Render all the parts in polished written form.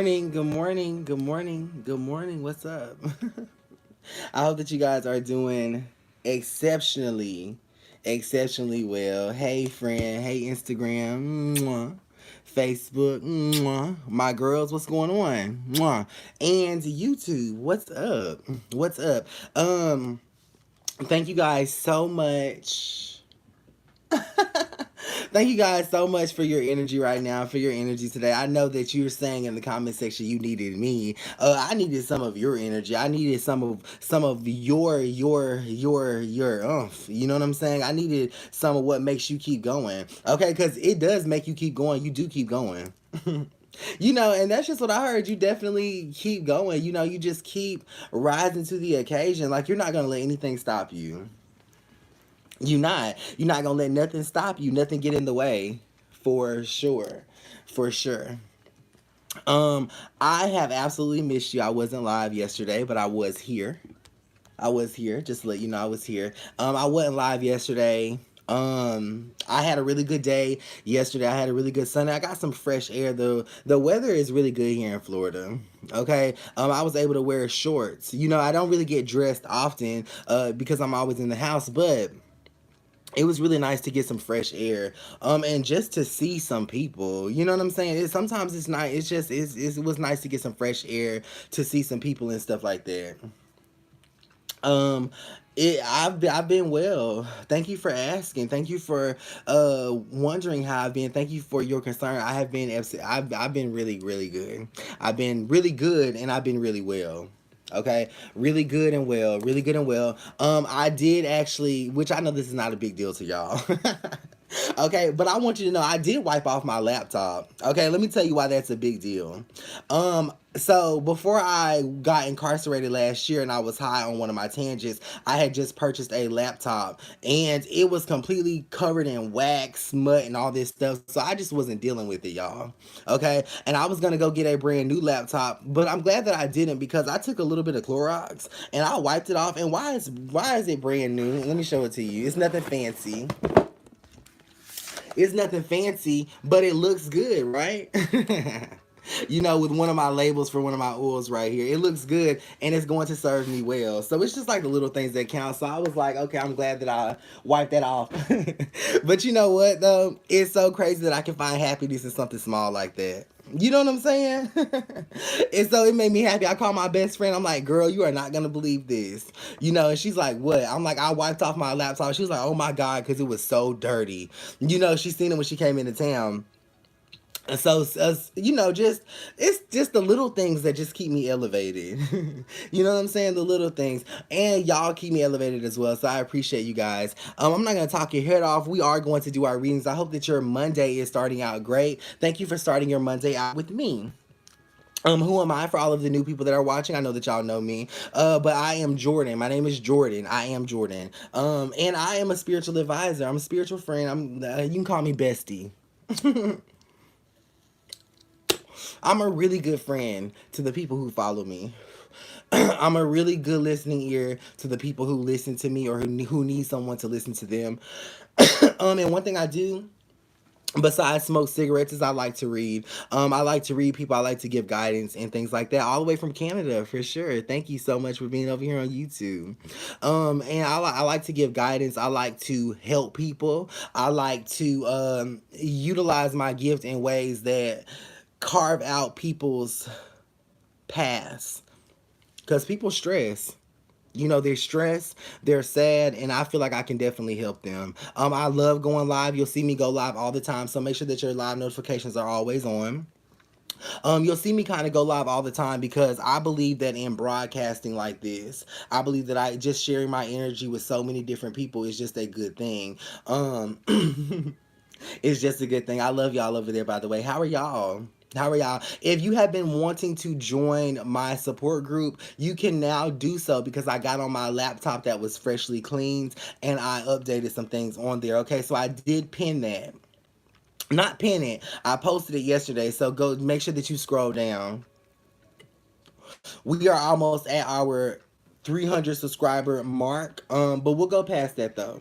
morning, good morning, good morning, good morning. What's up? I hope that you guys are doing exceptionally, exceptionally well. Hey, friend. Hey, Instagram. Mwah. Facebook. Mwah. My girls, what's going on? Mwah. And YouTube, what's up? What's up? Thank you guys so much. Thank you guys so much for your energy right now, for your energy today. I know that you're saying in the comment section you needed me. I needed some of your energy. I needed some of your You know what I'm saying? I needed some of what makes you keep going. Okay, because it does make you keep going. You do keep going. And that's just what I heard. You definitely keep going. You just keep rising to the occasion. Like you're not gonna let anything stop you. You're not gonna let nothing stop you, nothing get in the way, for sure, for sure. I have absolutely missed you. I wasn't live yesterday, but I was here. I was here, just to let you know I was here. I wasn't live yesterday. I had a really good day yesterday. I had a really good Sunday. I got some fresh air. The weather is really good here in Florida. Okay. I was able to wear shorts. I don't really get dressed often because I'm always in the house, but it was really nice to get some fresh air and just to see some people. You know what I'm saying? Sometimes it's nice. It was nice to get some fresh air, to see some people and stuff like that. um I've been well. Thank you for asking. Thank you for wondering how I've been. Thank you for your concern. I have been I've been really, really good. I've been really good, and I've been really well. Okay, really good and well, really good and well. I did actually, which I know this is not a big deal to y'all. Okay, but I want you to know I did wipe off my laptop. Okay, let me tell you why that's a big deal. So before I got incarcerated last year and I was high on one of my tangents, I had just purchased a laptop and it was completely covered in wax, smut, and all this stuff. So I just wasn't dealing with it, y'all. Okay, and I was gonna go get a brand new laptop, but I'm glad that I didn't, because I took a little bit of Clorox and I wiped it off. And why is it brand new? Let me show it to you. It's nothing fancy. It's nothing fancy, but it looks good, right? With one of my labels for one of my oils right here. It looks good and it's going to serve me well. So it's just like the little things that count. So I was like, okay, I'm glad that I wiped that off. But you know what, though? It's so crazy that I can find happiness in something small like that. You know what I'm saying? And so it made me happy. I called my best friend. I'm like, girl, you are not going to believe this. And she's like, what? I'm like, I wiped off my laptop. She was like, oh my God, because it was so dirty. She seen it when she came into town. And so, just it's just the little things that just keep me elevated. You know what I'm saying? The little things, and y'all keep me elevated as well. So I appreciate you guys. I'm not gonna talk your head off. We are going to do our readings. I hope that your Monday is starting out great. Thank you for starting your Monday out with me. Who am I? For all of the new people that are watching, I know that y'all know me. But I am Jordan. My name is Jordan. I am Jordan. And I am a spiritual advisor. I'm a spiritual friend. You can call me bestie. I'm a really good friend to the people who follow me. I'm a really good listening ear to the people who listen to me, or who need someone to listen to them. And one thing I do, besides smoke cigarettes, is I like to read. I like to read people. I like to give guidance and things like that, all the way from Canada, for sure. Thank you so much for being over here on YouTube. And I like to give guidance. I like to help people. I like to utilize my gift in ways that carve out people's past, because people stress. They're stressed, they're sad, and I feel like I can definitely help them. I love going live. You'll see me go live all the time, so make sure that your live notifications are always on. You'll see me kind of go live all the time, because I believe that in broadcasting like this, I believe that I just sharing my energy with so many different people is just a good thing. It's just a good thing. I love y'all over there, by the way. How are y'all? How are y'all? If you have been wanting to join my support group, you can now do so, because I got on my laptop that was freshly cleaned and I updated some things on there. Okay, so I did pin that. Not pin it. I posted it yesterday, so go make sure that you scroll down. We are almost at our 300 subscriber mark, but we'll go past that though.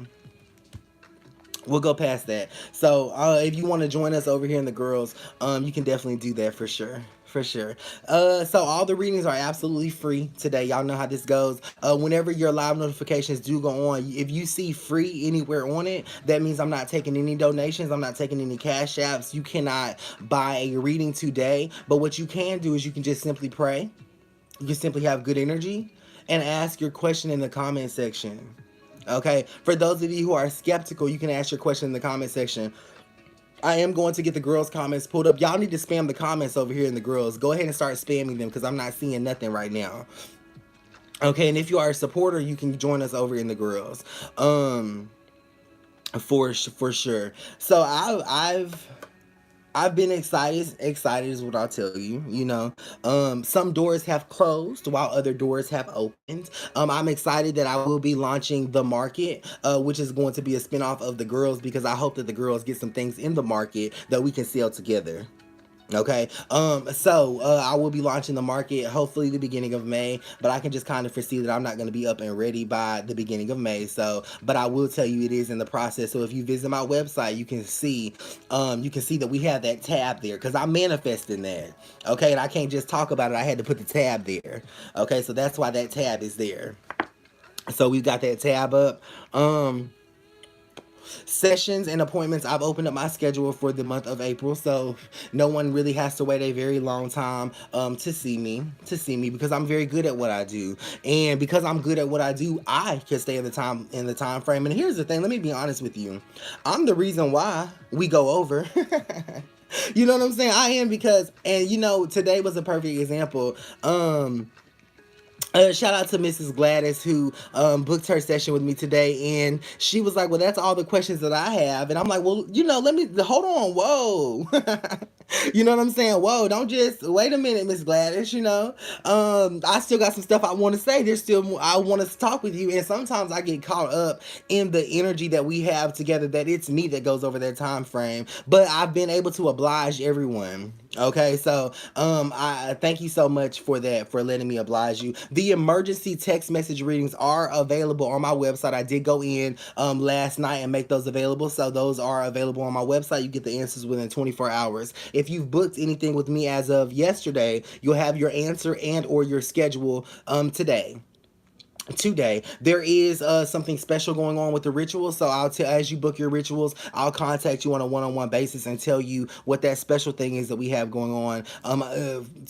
We'll go past that. So if you want to join us over here in the girls, you can definitely do that for sure. For sure. So all the readings are absolutely free today. Y'all know how this goes. Whenever your live notifications do go on, if you see free anywhere on it, that means I'm not taking any donations. I'm not taking any cash apps. You cannot buy a reading today. But what you can do is you can just simply pray. You can simply have good energy and ask your question in the comment section. Okay. For those of you who are skeptical, you can ask your question in the comment section. I am going to get the girls' comments pulled up. Y'all need to spam the comments over here in the girls. Go ahead and start spamming them because I'm not seeing nothing right now. Okay, and if you are a supporter, you can join us over in the girls. For sure. So I've been excited. Excited is what I'll tell you. You know, some doors have closed while other doors have opened. I'm excited that I will be launching the market, which is going to be a spinoff of the girls because I hope that the girls get some things in the market that we can sell together. Okay. I will be launching the market hopefully the beginning of May, but I can just kind of foresee that I'm not going to be up and ready by the beginning of May. So, but I will tell you it is in the process. So if you visit my website, you can see that we have that tab there because I'm manifesting that. Okay. And I can't just talk about it. I had to put the tab there. Okay. So that's why that tab is there. So we got that tab up. Sessions and appointments, I've opened up my schedule for the month of April, so no one really has to wait a very long time to see me because I'm very good at what I do. And because I'm good at what I do, I can stay in the time frame. And here's the thing, let me be honest with you. I'm the reason why we go over. You know what I'm saying? I am because, and you know, today was a perfect example. Shout out to Mrs. Gladys who booked her session with me today, and she was like, "Well, that's all the questions that I have," and I'm like, "Well, you know, let me hold on, whoa." You know what I'm saying? Whoa, don't just wait a minute, Miss Gladys. You know, I still got some stuff I want to say. There's still I want to talk with you, and sometimes I get caught up in the energy that we have together. That it's me that goes over that time frame, but I've been able to oblige everyone. Okay, so I thank you so much for that, for letting me oblige you. The emergency text message readings are available on my website. I did go in last night and make those available, so those are available on my website. You get the answers within 24 hours. If you've booked anything with me as of yesterday, you'll have your answer and or your schedule today. There is something special going on with the rituals, so I'll tell, as you book your rituals, I'll contact you on a one-on-one basis and tell you what that special thing is that we have going on,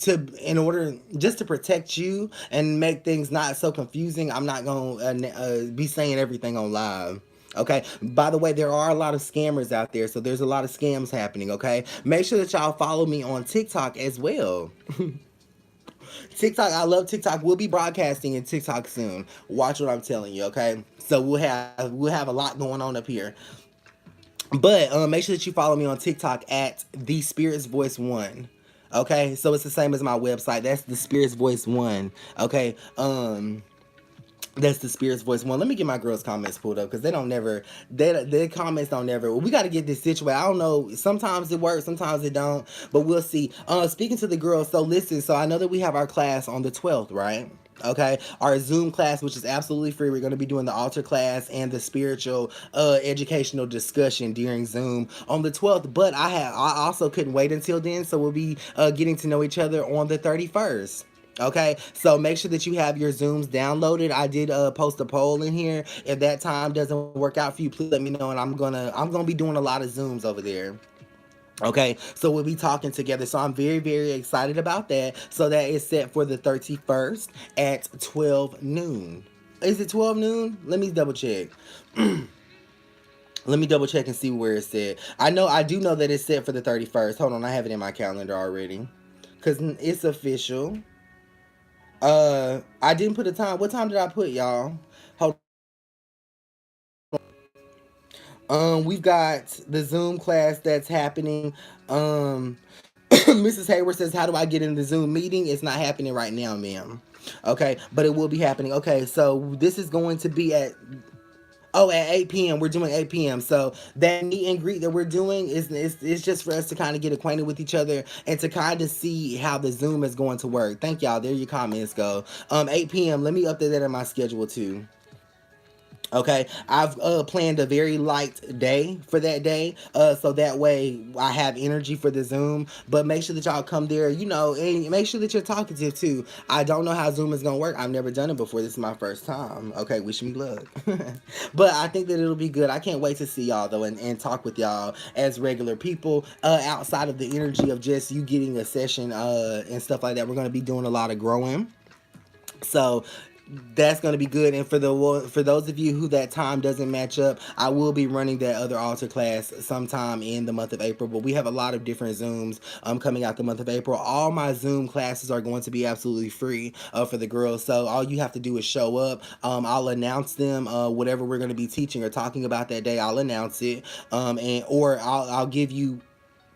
to in order just to protect you and make things not so confusing. I'm not gonna be saying everything on live. Okay. By the way, there are a lot of scammers out there, so there's a lot of scams happening. Okay. Make sure that y'all follow me on TikTok as well. TikTok, I love TikTok. We'll be broadcasting in TikTok soon. Watch what I'm telling you, okay? So we'll have a lot going on up here. But make sure that you follow me on TikTok at The Spirit's Voice One. Okay, so it's the same as my website. That's The Spirit's Voice One. Okay, that's The Spirit's Voice One. Let me get my girls' comments pulled up because they don't never, their comments don't never. We got to get this situated. I don't know. Sometimes it works, sometimes it don't, but we'll see. Speaking to the girls, so listen. So I know that we have our class on the 12th, right? Okay, our Zoom class, which is absolutely free. We're going to be doing the altar class and the spiritual educational discussion during Zoom on the 12th. But I also couldn't wait until then, so we'll be getting to know each other on the 31st. Okay, so make sure that you have your Zooms downloaded. I did post a poll in here. If that time doesn't work out for you, please let me know, and I'm gonna be doing a lot of Zooms over there. Okay, so we'll be talking together. So I'm very, very excited about that. So that is set for the 31st at 12 noon. Is it 12 noon? Let me double check. Let me double check and see where it's set. I do know that it's set for the 31st. Hold on, I have it in my calendar already. Because it's official. I didn't put a time. What time did I put, y'all? Hold. We've got the Zoom class that's happening. Mrs. Hayward says, "How do I get in the Zoom meeting?" It's not happening right now, ma'am. Okay, but it will be happening. Okay, so this is going to be at 8 p.m. We're doing 8 p.m. So that meet and greet that we're doing is just for us to kind of get acquainted with each other and to kind of see how the Zoom is going to work. Thank y'all. There your comments go. 8 p.m. Let me update that in my schedule too. Okay, I've planned a very light day for that day, so that way I have energy for the Zoom. But make sure that y'all come there, you know, and make sure that you're talkative too. I don't know how Zoom is gonna work. I've never done it before. This is my first time. Okay, wish me luck. But I think that it'll be good. I can't wait to see y'all though, and talk with y'all as regular people. Outside of the energy of just you getting a session, and stuff like that, we're gonna be doing a lot of growing. So that's going to be good. And for those of you who that time doesn't match up, I will be running that other altar class sometime in the month of April. But we have a lot of different Zooms coming out the month of April. All my Zoom classes are going to be absolutely free for the girls. So all you have to do is show up. I'll announce them. Whatever we're going to be teaching or talking about that day, I'll announce it. And or I'll give you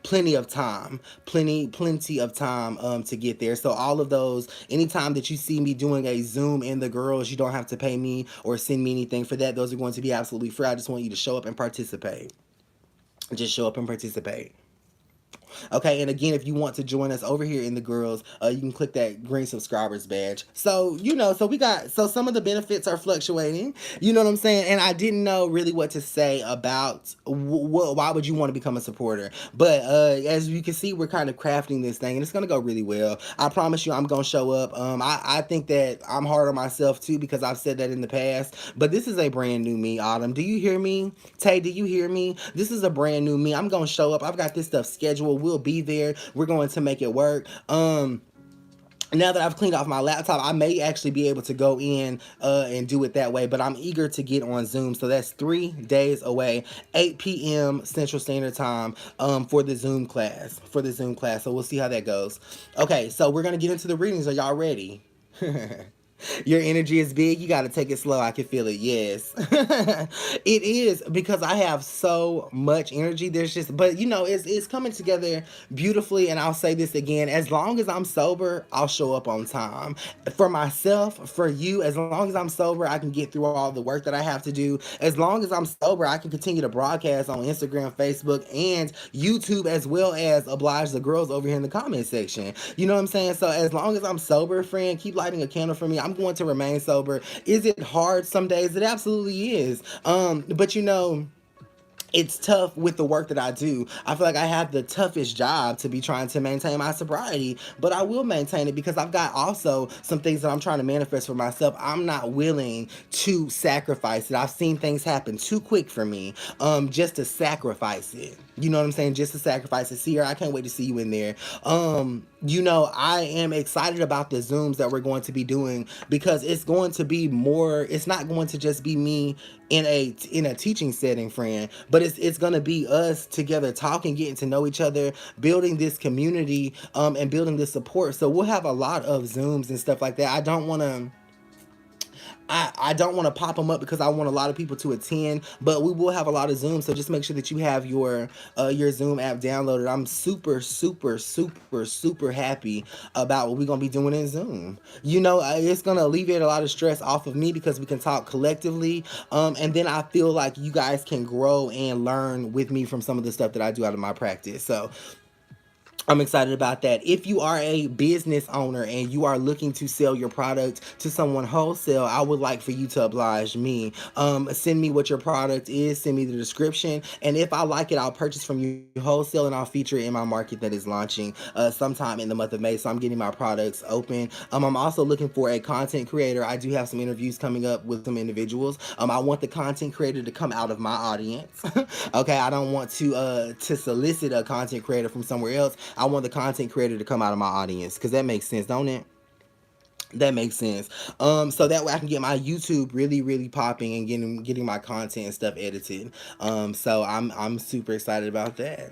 plenty of time to get there. So all of those, anytime that you see me doing a Zoom in the girls, you don't have to pay me or send me anything for that. Those are going to be absolutely free. I just want you to show up and participate. Just show up and participate. Okay, and again, if you want to join us over here in the girls, you can click that green subscribers badge. So, you know, so some of the benefits are fluctuating. You know what I'm saying? And I didn't know really what to say about why would you want to become a supporter. But as you can see, we're kind of crafting this thing, and it's going to go really well. I promise you I'm going to show up. I think that I'm hard on myself too because I've said that in the past. But this is a brand new me, Autumn. Do you hear me? Tay, do you hear me? This is a brand new me. I'm going to show up. I've got this stuff scheduled. We'll be there. We're going to make it work. Now that I've cleaned off my laptop, I may actually be able to go in and do it that way, but I'm eager to get on Zoom. So that's 3 days away, 8 p.m. Central Standard Time for the Zoom class. So we'll see how that goes. Okay, so we're going to get into the readings. Are y'all ready? Your energy is big. You got to take it slow. I can feel it. Yes. It is because I have so much energy. There's just, but you know, it's coming together beautifully. And I'll say this again, as long as I'm sober, I'll show up on time for myself, for you. As long as I'm sober, I can get through all the work that I have to do. As long as I'm sober, I can continue to broadcast on Instagram, Facebook, and YouTube, as well as oblige the girls over here in the comment section. You know what I'm saying? So as long as I'm sober, friend, keep lighting a candle for me. I'm going to remain sober. Is it hard some days? It absolutely is. But you know, it's tough with the work that I do. I feel like I have the toughest job to be trying to maintain my sobriety, but I will maintain it because I've got also some things that I'm trying to manifest for myself. I'm not willing to sacrifice it. I've seen things happen too quick for me, just to sacrifice it. You know what I'm saying? Just to sacrifice it. Sierra, I can't wait to see you in there. You know, I am excited about the Zooms that we're going to be doing because it's going to be more, it's not going to just be me in a teaching setting, friend, but it's gonna be us together talking, getting to know each other, building this community, and building this support. So we'll have a lot of Zooms and stuff like that. I don't want to pop them up because I want a lot of people to attend, but we will have a lot of Zooms. So just make sure that you have your Zoom app downloaded. I'm super happy about what we're gonna be doing in Zoom. You know, it's gonna alleviate a lot of stress off of me because we can talk collectively, and then I feel like you guys can grow and learn with me from some of the stuff that I do out of my practice. So I'm excited about that. If you are a business owner and you are looking to sell your product to someone wholesale, I would like for you to oblige me. Send me what your product is, send me the description, and if I like it, I'll purchase from you wholesale and I'll feature it in my market that is launching sometime in the month of May. So I'm getting my products open. I'm also looking for a content creator. I do have some interviews coming up with some individuals. I want the content creator to come out of my audience. Okay, I don't want to solicit a content creator from somewhere else. I want the content creator to come out of my audience because that makes sense, don't it? That makes sense. So that way I can get my YouTube really popping and getting my content and stuff edited. So I'm super excited about that.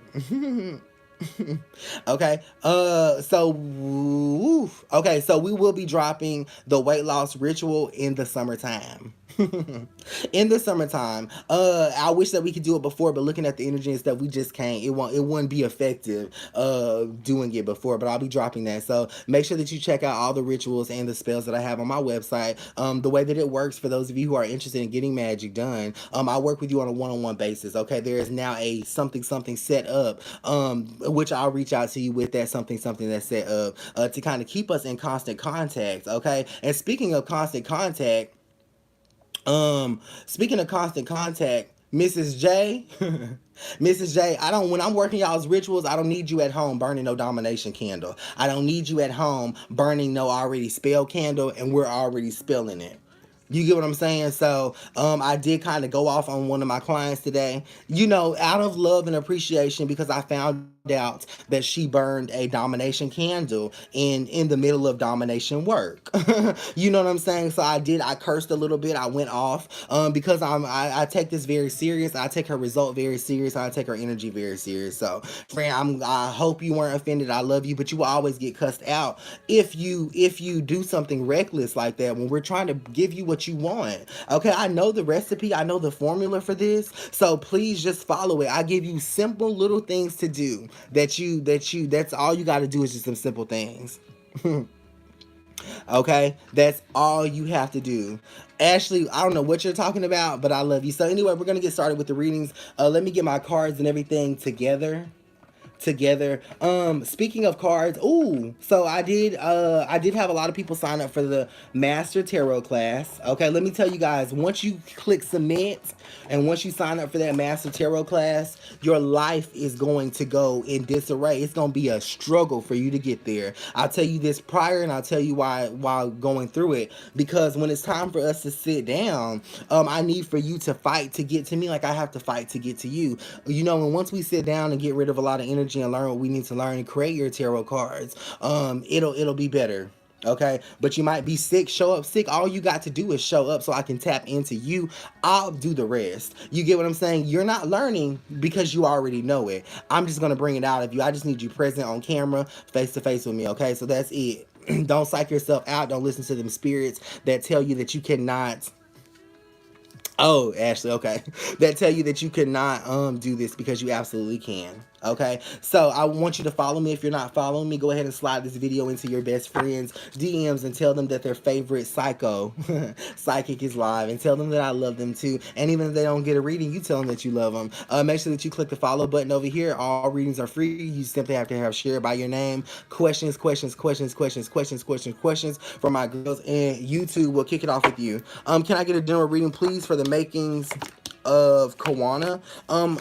Okay. Okay, so we will be dropping the weight loss ritual in the summertime. In the summertime. I wish that we could do it before, but looking at the energy and stuff, we just can't. It wouldn't be effective doing it before, but I'll be dropping that. So make sure that you check out all the rituals and the spells that I have on my website. The way that it works for those of you who are interested in getting magic done, I work with you on a one-on-one basis. Okay, there is now a something set up, which I'll reach out to you with that something that's set up to kind of keep us in constant contact. Okay, and speaking of constant contact, Speaking of constant contact, Mrs. J, Mrs. J, I don't, when I'm working y'all's rituals, I don't need you at home burning no domination candle. I don't need you at home burning no already spell candle and we're already spilling it. You get what I'm saying? So, I did kind of go off on one of my clients today, you know, out of love and appreciation because I found out that she burned a domination candle in the middle of domination work. You know what I'm saying? So I cursed a little bit. I went off because I take this very serious. I take her result very serious. I take her energy very serious. So, friend, I hope you weren't offended. I love you, but you will always get cussed out if you do something reckless like that when we're trying to give you what you want. Okay, I know the recipe, I know the formula for this, so please just follow it. I give you simple little things to do that's all you got to do is just some simple things. Okay, that's all you have to do. Ashley, I don't know what you're talking about, but I love you. So anyway, we're gonna get started with the readings. Let me get my cards and everything together. Speaking of cards, ooh, so I did have a lot of people sign up for the Master Tarot class. Okay, let me tell you guys, once you click submit and once you sign up for that Master Tarot class, your life is going to go in disarray. It's going to be a struggle for you to get there. I'll tell you this prior and I'll tell you why while going through it, because when it's time for us to sit down, I need for you to fight to get to me like I have to fight to get to you. You know, and once we sit down and get rid of a lot of energy and learn what we need to learn and create your tarot cards, it'll be better. Okay, but you might be sick. Show up sick. All you got to do is show up so I can tap into you. I'll do the rest. You get what I'm saying? You're not learning because you already know it. I'm just gonna bring it out of you. I just need you present on camera, face to face with me. Okay, so that's it. Don't psych yourself out. Don't listen to them spirits that tell you that you cannot. Oh, Ashley, okay. That tell you that you cannot do this because you absolutely can. Okay, so I want you to follow me. If you're not following me, go ahead and slide this video into your best friends DMs and tell them that their favorite psychic is live, and tell them that I love them too. And even if they don't get a reading, you tell them that you love them. Make sure that you click the follow button over here. All readings are free. You simply have to have shared by your name. Questions for my girls, and YouTube will kick it off with you. Can I get a general reading, please, for the makings of Kawana?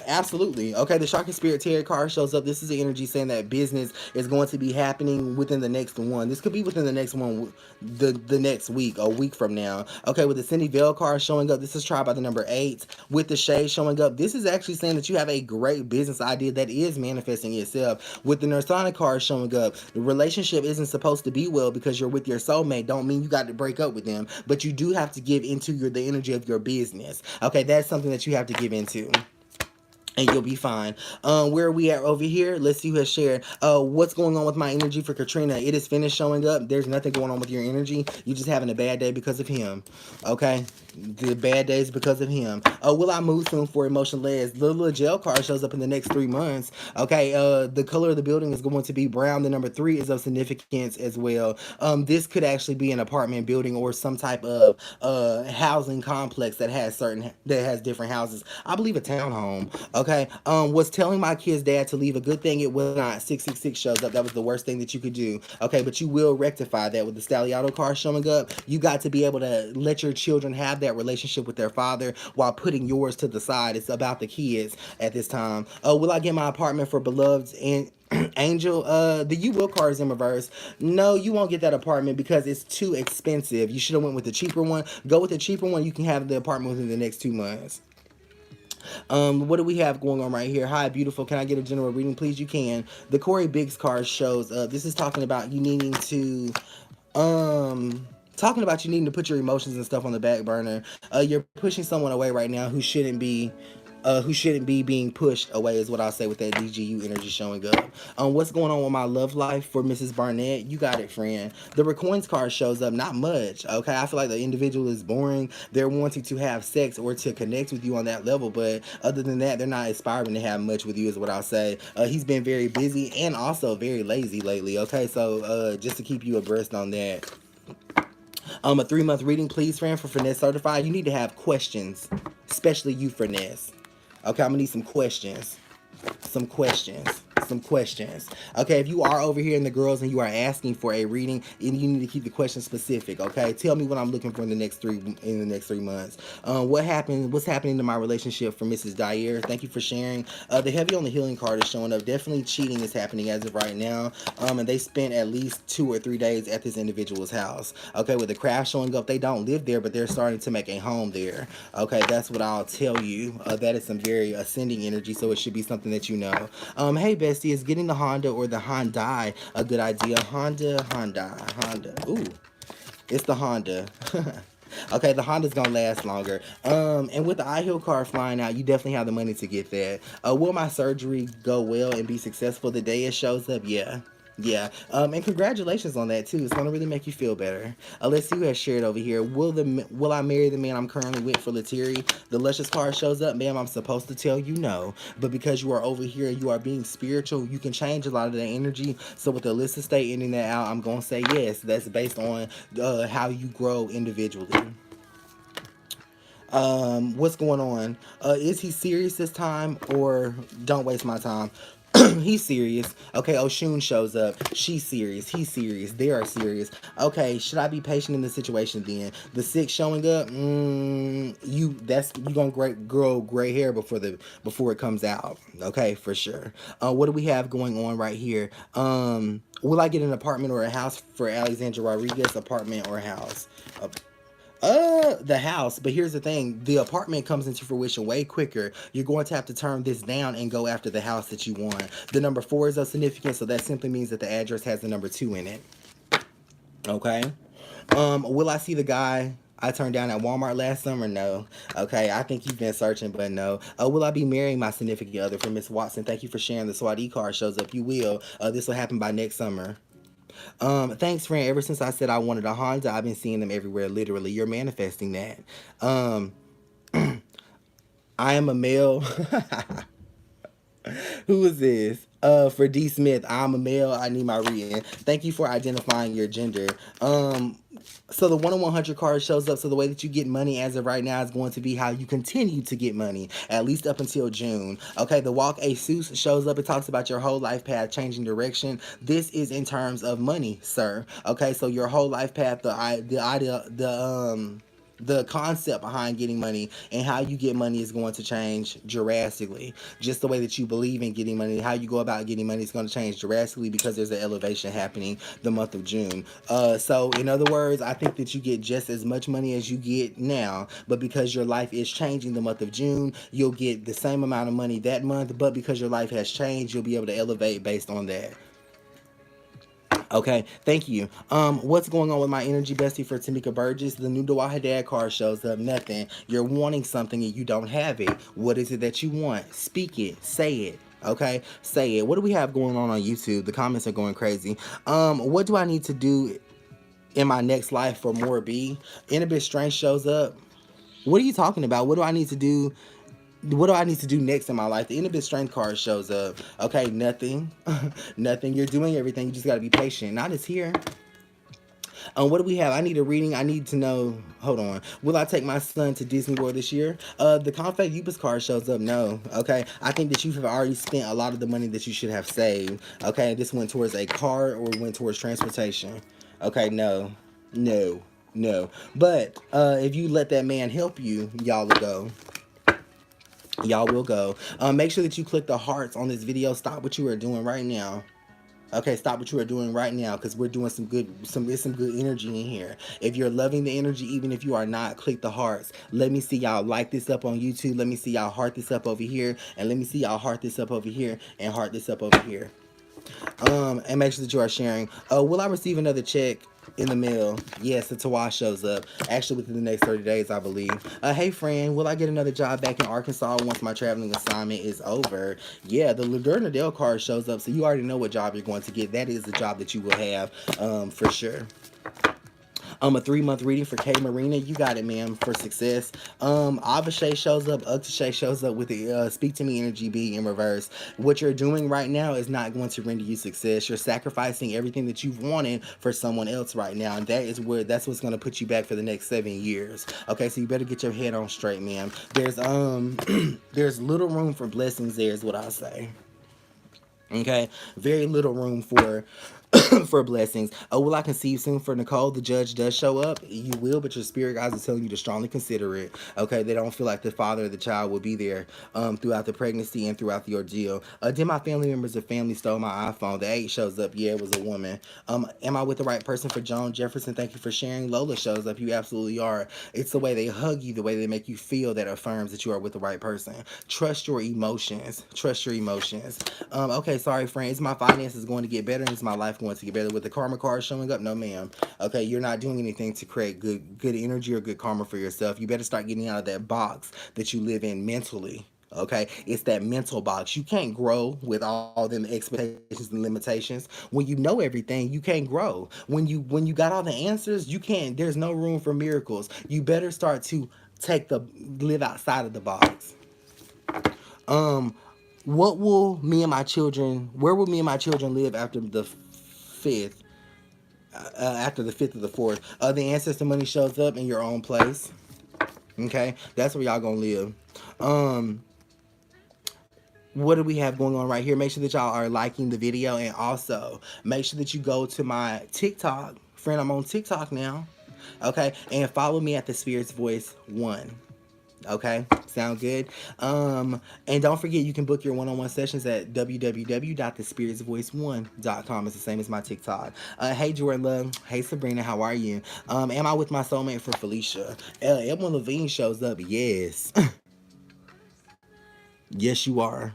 Absolutely. Okay, the Shark and Spirit Tarot card shows up. This is the energy saying that business is going to be happening within the next one. This could be within the next one, the next week, a week from now. Okay, with the Cindy Veil card showing up, this is tried by the number 8. With the Shade showing up, this is actually saying that you have a great business idea that is manifesting itself. With the Nursana card showing up, the relationship isn't supposed to be well because you're with your soulmate. Don't mean you got to break up with them, but you do have to give into the energy of your business. Okay, that's something that you have to give into, and you'll be fine. Where are we at over here? Let's see who has shared. What's going on with my energy for Katrina? It is finished showing up. There's nothing going on with your energy. You're just having a bad day because of him. Okay? The bad days because of him. Will I move soon for emotionless? The little jail card shows up in the next 3 months. Okay, the color of the building is going to be brown. The number 3 is of significance as well. This could actually be an apartment building or some type of housing complex that has different houses. I believe a townhome. Okay, was telling my kid's dad to leave a good thing. It will not. 666 shows up. That was the worst thing that you could do. Okay, but you will rectify that with the Stalliato card showing up. You got to be able to let your children have that relationship with their father while putting yours to the side. It's about the kids at this time. Will I get my apartment for beloved and Angel? The You Will card is in reverse. No, you won't get that apartment because it's too expensive. You should have went with the cheaper one. Go with the cheaper one. You can have the apartment within the next 2 months. What do we have going on right here? Hi, beautiful. Can I get a general reading, please? You can. The Corey Biggs card shows up. This is talking about you needing to, put your emotions and stuff on the back burner. You're pushing someone away right now who shouldn't be being pushed away is what I'll say with that DGU energy showing up. What's going on with my love life for Mrs. Barnett? You got it, friend. The Recoins card shows up. Not much, okay? I feel like the individual is boring. They're wanting to have sex or to connect with you on that level, but other than that, they're not aspiring to have much with you is what I'll say. He's been very busy and also very lazy lately, okay? So just to keep you abreast on that. A 3-month reading, please, friend, for Finesse Certified. You need to have questions, especially you, Finesse. Okay, I'm gonna need some questions. some questions. Okay, if you are over here in the girls and you are asking for a reading, and you need to keep the question specific. Okay, tell me what I'm looking for in the next 3 months. What's happening to my relationship for Mrs. Dyer? Thank you for sharing. The heavy on the healing card is showing up. Definitely cheating is happening as of right now. And they spent at least 2 or 3 days at this individual's house. Okay, with the craft showing up, they don't live there, but they're starting to make a home there. Okay, that's what I'll tell you. That is some very ascending energy, so it should be something that you know. Hey bestie, is getting the Honda or the Hyundai a good idea? Honda. Ooh, it's the Honda. Okay, the Honda's gonna last longer. And with the I Heal card flying out, you definitely have the money to get that. Will my surgery go well and be successful the day it shows up? Yeah. Yeah. And congratulations on that too. It's gonna really make you feel better. Let's see who has shared over here. Will I marry the man I'm currently with for Letiri? The Luscious card shows up, ma'am. I'm supposed to tell you no, but because you are over here and you are being spiritual, you can change a lot of that energy. So with the Alyssa State ending that out, I'm gonna say yes. That's based on how you grow individually. What's going on? Is he serious this time, or don't waste my time? He's serious. Okay, Oshun shows up. She's serious. He's serious. They are serious. Okay, should I be patient in the situation then? The 6 showing up. You gonna grow gray hair before it comes out. Okay, for sure. What do we have going on right here? Will I get an apartment or a house for Alexandra Rodriguez? Apartment or house? The house, but here's the thing, the apartment comes into fruition way quicker. You're going to have to turn this down and go after the house that you want. The number 4 is of significance, so that simply means that the address has the number 2 in it. Okay. Will I see the guy I turned down at Walmart last summer? No. Okay, I think you've been searching, but no. Will I be marrying my significant other? For Miss Watson, thank you for sharing. The SWAT card shows up. You will. This will happen by next summer. Thanks, friend. Ever since I said I wanted a Honda, I've been seeing them everywhere, literally. You're manifesting that. I am a male. Who is this? For D. Smith, I'm a male. I need my reading. Thank you for identifying your gender. So the 1 in 100 card shows up. So the way that you get money as of right now is going to be how you continue to get money, at least up until June. Okay, the Walk Asus shows up. It talks about your whole life path changing direction. This is in terms of money, sir. Okay, so your whole life path, the concept behind getting money and how you get money is going to change drastically. Just the way that you believe in getting money, how you go about getting money is going to change drastically because there's an elevation happening the month of June. So in other words, I think that you get just as much money as you get now, but because your life is changing the month of June, you'll get the same amount of money that month, but because your life has changed, you'll be able to elevate based on that. Okay, thank you. What's going on with my energy bestie for Tamika Burgess? The new Dua Haddad card shows up. Nothing. You're wanting something and you don't have it. What is it that you want? Speak it. Say it. Okay, say it. What do we have going on YouTube? The comments are going crazy. What do I need to do in my next life for more B? Inhibit Strength shows up. What are you talking about? What do I need to do? What do I need to do next in my life? The Inhibit Strength card shows up. Okay, nothing. Nothing. You're doing everything. You just got to be patient. Not as here. What do we have? I need a reading. I need to know. Hold on. Will I take my son to Disney World this year? The Conflict Upus card shows up. No. Okay. I think that you have already spent a lot of the money that you should have saved. Okay. This went towards a car or went towards transportation. Okay. No. No. No. But if you let that man help you, y'all will go. Y'all will go. Make sure that you click the hearts on this video. Stop what you are doing right now. Okay, stop what you are doing right now because we're doing some good energy in here. If you're loving the energy, even if you are not, click the hearts. Let me see y'all like this up on YouTube. Let me see y'all heart this up over here. And let me see y'all heart this up over here and heart this up over here. And make sure that you are sharing. Will I receive another check in the mail? Yes, the Tawa shows up. Actually, within the next 30 days, I believe. Hey, friend, will I get another job back in Arkansas once my traveling assignment is over? Yeah, the Ladurna Dale card shows up, so you already know what job you're going to get. That is the job that you will have, for sure. A 3-month reading for Kay Marina. You got it, ma'am, for success. Avashay shows up. Uktashay shows up with the Speak to Me energy B in reverse. What you're doing right now is not going to render you success. You're sacrificing everything that you've wanted for someone else right now. And that's what's going to put you back for the next 7 years. Okay, so you better get your head on straight, ma'am. There's there's little room for blessings there is what I'll say. Okay, very little room for for blessings. Oh, will I conceive soon for Nicole? The judge does show up. You will, but your spirit guides are telling you to strongly consider it. Okay, they don't feel like the father of the child will be there throughout the pregnancy and throughout the ordeal. Did my family members or family stole my iPhone? The 8 shows up. Yeah, it was a woman. Am I with the right person for Joan Jefferson? Thank you for sharing. Lola shows up. You absolutely are. It's the way they hug you, the way they make you feel that affirms that you are with the right person. Trust your emotions. Trust your emotions. Okay, sorry, friend. Is my finances going to get better? Is my life going to get better? With the karma card showing up? No, ma'am. Okay, you're not doing anything to create good energy or good karma for yourself. You better start getting out of that box that you live in mentally. Okay, it's that mental box. You can't grow with all them expectations and limitations. When you know everything, you can't grow. When you got all the answers, you can't. There's no room for miracles. You better start to live outside of the box. Um, what will me and my children? Where will me and my children live after the fifth? After the fifth of the fourth, the ancestor money shows up in your own place. Okay, that's where y'all gonna live. Um, what do we have going on right here? Make sure that y'all are liking the video, and also make sure that you go to my TikTok. Friend, I'm on TikTok now. Okay, and follow me at the Spirits Voice 1. Okay, sound good. And don't forget, you can book your one-on-one sessions at www.thespiritsvoice1.com. It's the same as my TikTok. Hey Jordan Love. Hey Sabrina, how are you? Am I with my soulmate for Felicia? Edwin Levine shows up. Yes. Yes, you are.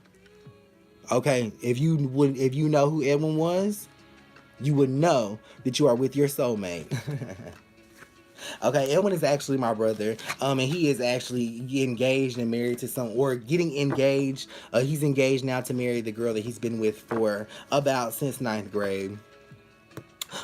Okay, if you know who Edwin was, you would know that you are with your soulmate. Okay, Edwin is actually my brother, and he is actually engaged and married to or getting engaged. He's engaged now to marry the girl that he's been with for about since ninth grade.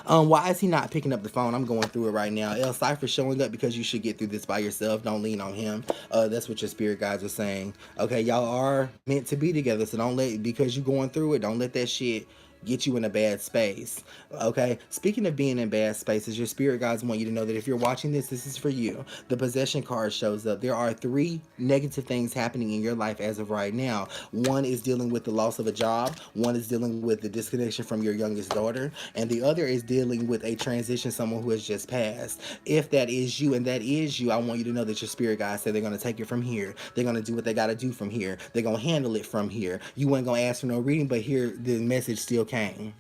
Why is he not picking up the phone? I'm going through it right now. El Cypher showing up because you should get through this by yourself. Don't lean on him. That's what your spirit guides are saying. Okay, y'all are meant to be together, so because you're going through it, don't let that shit get you in a bad space. Okay, speaking of being in bad spaces, your spirit guides want you to know that if you're watching this is for you. The possession card shows up. There are 3 negative things happening in your life as of right now. One is dealing with the loss of a job, one is dealing with the disconnection from your youngest daughter, and the other is dealing with a transition, someone who has just passed. If that is you, and that is you, I want you to know that your spirit guides say they're going to take it from here. They're going to do what they got to do from here. They're going to handle it from here. You ain't going to ask for no reading, but here the message still came.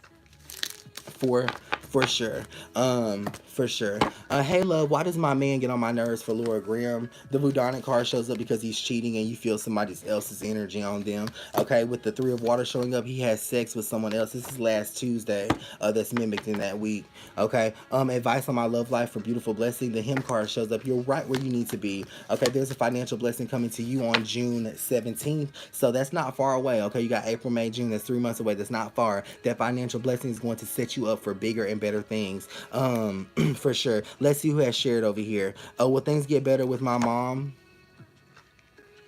For sure. For sure. Hey love, why does my man get on my nerves for Laura Graham? The Vudonic card shows up because he's cheating and you feel somebody else's energy on them. Okay, with the 3 of water showing up, he has sex with someone else. This is last Tuesday. That's mimicked in that week. Okay. Advice on my love life for beautiful blessing. The him card shows up. You're right where you need to be. Okay, there's a financial blessing coming to you on June 17th. So that's not far away. Okay, you got April, May, June. That's 3 months away. That's not far. That financial blessing is going to set you up for bigger and better things. For sure. Let's see who has shared over here. Will things get better with my mom?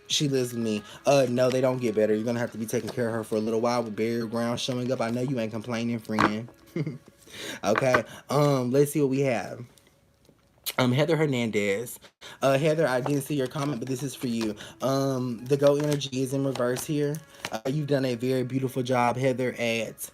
She lives with me. No, they don't get better. You're gonna have to be taking care of her for a little while with burial ground showing up. I know you ain't complaining, friend. Okay. Let's see what we have. Heather Hernandez. Heather, I didn't see your comment, but this is for you. The go energy is in reverse here. You've done a very beautiful job, Heather, at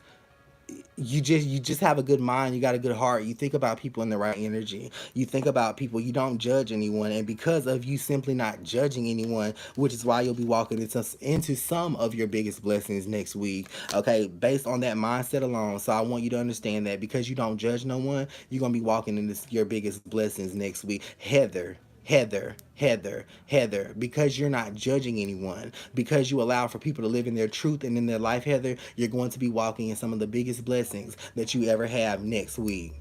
you just have a good mind. You got a good heart. You think about people in the right energy. You think about people. You don't judge anyone, and because of you simply not judging anyone, which is why you'll be walking into some of your biggest blessings next week. Okay, based on that mindset alone. So I want you to understand that because you don't judge no one, you're gonna be walking into your biggest blessings next week. Heather, because you're not judging anyone, because you allow for people to live in their truth and in their life, Heather, you're going to be walking in some of the biggest blessings that you ever have next week.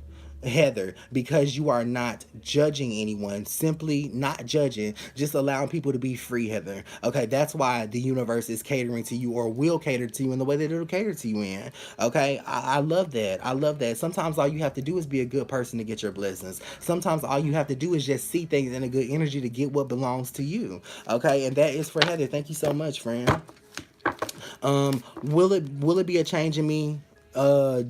Heather, because you are not judging anyone, simply not judging, just allowing people to be free, Heather. Okay, that's why the universe is catering to you or will cater to you in the way that it'll cater to you in. Okay, I love that. I love that. Sometimes all you have to do is be a good person to get your blessings. Sometimes all you have to do is just see things in a good energy to get what belongs to you. Okay, and that is for Heather. Thank you so much, friend. Will it be a change in me?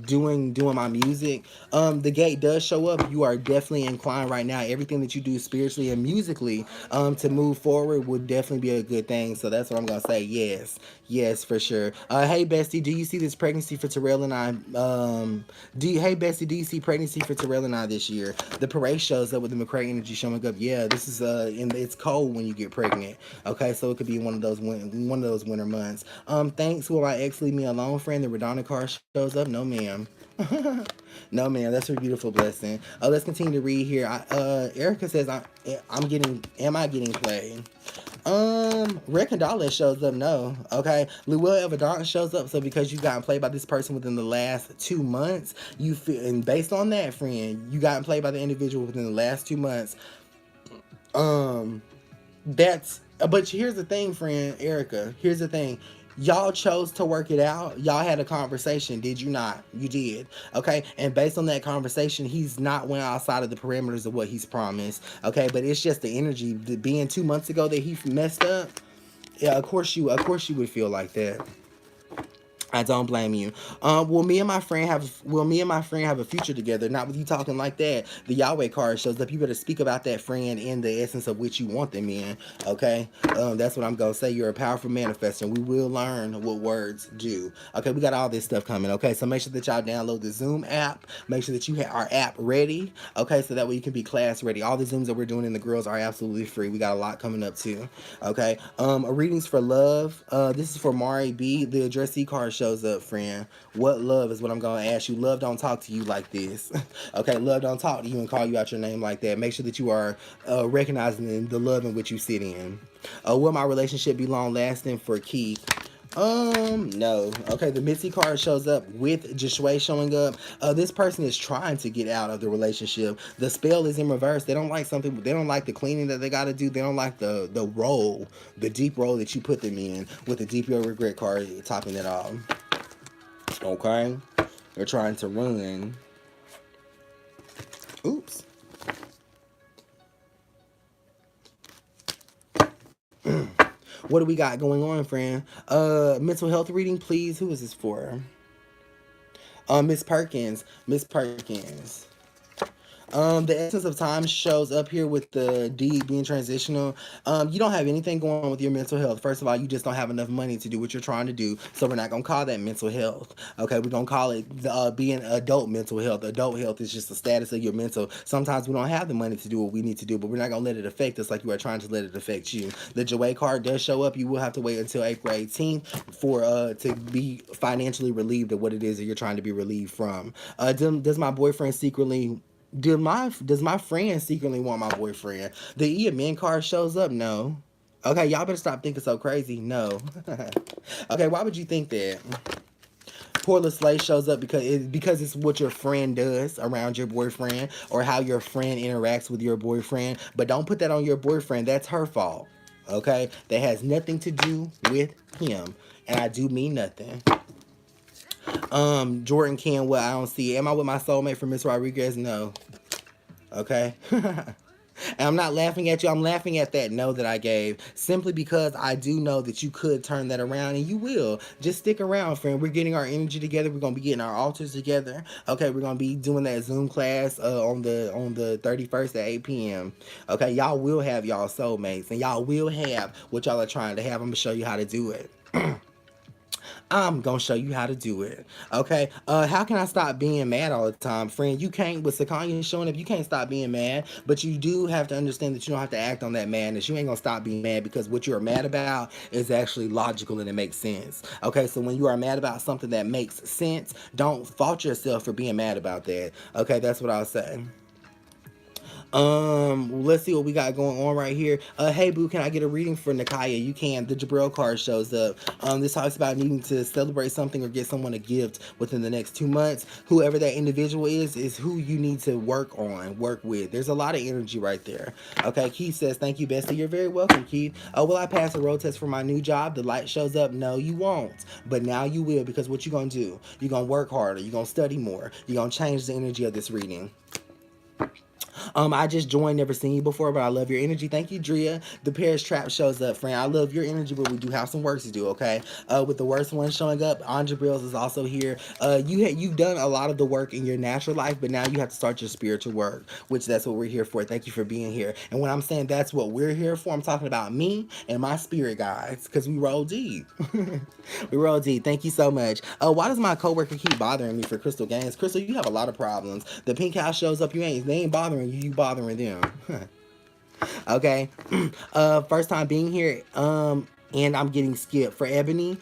doing my music. The gate does show up. You are definitely inclined right now. Everything that you do spiritually and musically, to move forward would definitely be a good thing. So that's what I'm gonna say. Yes, yes, for sure. Hey Bestie, do you see this pregnancy for Terrell and I? Hey Bestie, do you see pregnancy for Terrell and I this year? The parade shows up with the McCray energy showing up. Yeah, this is it's cold when you get pregnant. Okay, so it could be one of those winter months. Thanks. Will my ex leave me alone, friend? The Radonna card shows up. No, ma'am. No, ma'am. That's her beautiful blessing. Let's continue to read here. Erica says, am I getting played? Recondolence shows up. No. Okay. Luel Evadon shows up. So because you gotten played by this person within the last 2 months, you feel, and based on that, friend, you gotten played by the individual within the last 2 months. But here's the thing, friend Erica. Here's the thing. Y'all chose to work it out. Y'all had a conversation, did you not? You did. Okay. And based on that conversation, he's not went outside of the parameters of what he's promised. Okay. But it's just the energy being 2 months ago that he messed up. Yeah, of course you would feel like that. I don't blame you. Will me and my friend have a future together? Not with you talking like that. The Yahweh card shows up. You better speak about that friend in the essence of which you want them in. Okay? That's what I'm gonna say. You're a powerful manifestor, and we will learn what words do. Okay, we got all this stuff coming. Okay, so make sure that y'all download the Zoom app. Make sure that you have our app ready. Okay, so that way you can be class ready. All the Zooms that we're doing in the girls are absolutely free. We got a lot coming up too. Okay. Readings for love. This is for Mari B. The addressee card shows up, friend. What love is what I'm gonna ask you. Love don't talk to you like this. Okay, love don't talk to you and call you out your name like that. Make sure that you are recognizing the love in which you sit in. Will my relationship be long lasting for Keith? No. Okay, the Mitzi card shows up with Joshua showing up. This person is trying to get out of the relationship. The spell is in reverse. They don't like something. They don't like the cleaning that they got to do. They don't like the role, the deep role that you put them in with the deep your regret card topping it off. Okay, they're trying to run. Oops. What do we got going on, friend? Mental health reading, please. Who is this for? Miss Perkins. Miss Perkins. The essence of time shows up here with the D being transitional. You don't have anything going on with your mental health. First of all, you just don't have enough money to do what you're trying to do. So we're not going to call that mental health. Okay, we're going to call it being adult mental health. Adult health is just the status of your mental. Sometimes we don't have the money to do what we need to do, but we're not going to let it affect us like you are trying to let it affect you. The Joy card does show up. You will have to wait until April 18th for to be financially relieved of what it is that you're trying to be relieved from. Does my boyfriend secretly... Does my friend secretly want my boyfriend? The E of Men card shows up. No. Okay, y'all better stop thinking so crazy. No. Okay, why would you think that? Poor Slay shows up because it's what your friend does around your boyfriend or how your friend interacts with your boyfriend. But don't put that on your boyfriend. That's her fault. Okay, that has nothing to do with him, and I do mean nothing. Jordan Canwell, I don't see. Am I with my soulmate for Miss Rodriguez? No. Okay. And I'm not laughing at you. I'm laughing at that no that I gave. Simply because I do know that you could turn that around, and you will. Just stick around, friend. We're getting our energy together. We're going to be getting our altars together. Okay, we're going to be doing that Zoom class on the 31st at 8 p.m. Okay, y'all will have y'all soulmates, and y'all will have what y'all are trying to have. I'm going to show you how to do it. I'm gonna show you how to do it. Okay. How can I stop being mad all the time? Friend, you can't, with Sakanya showing up, you can't stop being mad, but you do have to understand that you don't have to act on that madness. You ain't gonna stop being mad because what you're mad about is actually logical and it makes sense. Okay, so when you are mad about something that makes sense, don't fault yourself for being mad about that. Okay, that's what I'll say. Let's see what we got going on right here. Hey boo, can I get a reading for Nakaya? You can. The Jabril card shows up. This talks about needing to celebrate something or get someone a gift within the next 2 months. Whoever that individual is who you need to work with. There's a lot of energy right there. Okay, Keith says, thank you, Bestie. You're very welcome, Keith. Will I pass a road test for my new job? The light shows up. No, you won't. But now you will, because what you gonna do? You're gonna work harder. You're gonna study more. You're gonna change the energy of this reading. I just joined, never seen you before, but I love your energy. Thank you, Drea. The Paris Trap shows up, friend. I love your energy, but we do have some work to do, okay? With the worst one showing up, Andra Brills is also here. You've done a lot of the work in your natural life, but now you have to start your spiritual work, which that's what we're here for. Thank you for being here. And when I'm saying that's what we're here for, I'm talking about me and my spirit guides, because we roll deep. We roll deep. Thank you so much. Why does my coworker keep bothering me for Crystal Gaines? Crystal, you have a lot of problems. The pink house shows up, they ain't bothering you, you bothering them. Okay. First time being here, and I'm getting skipped for Ebony.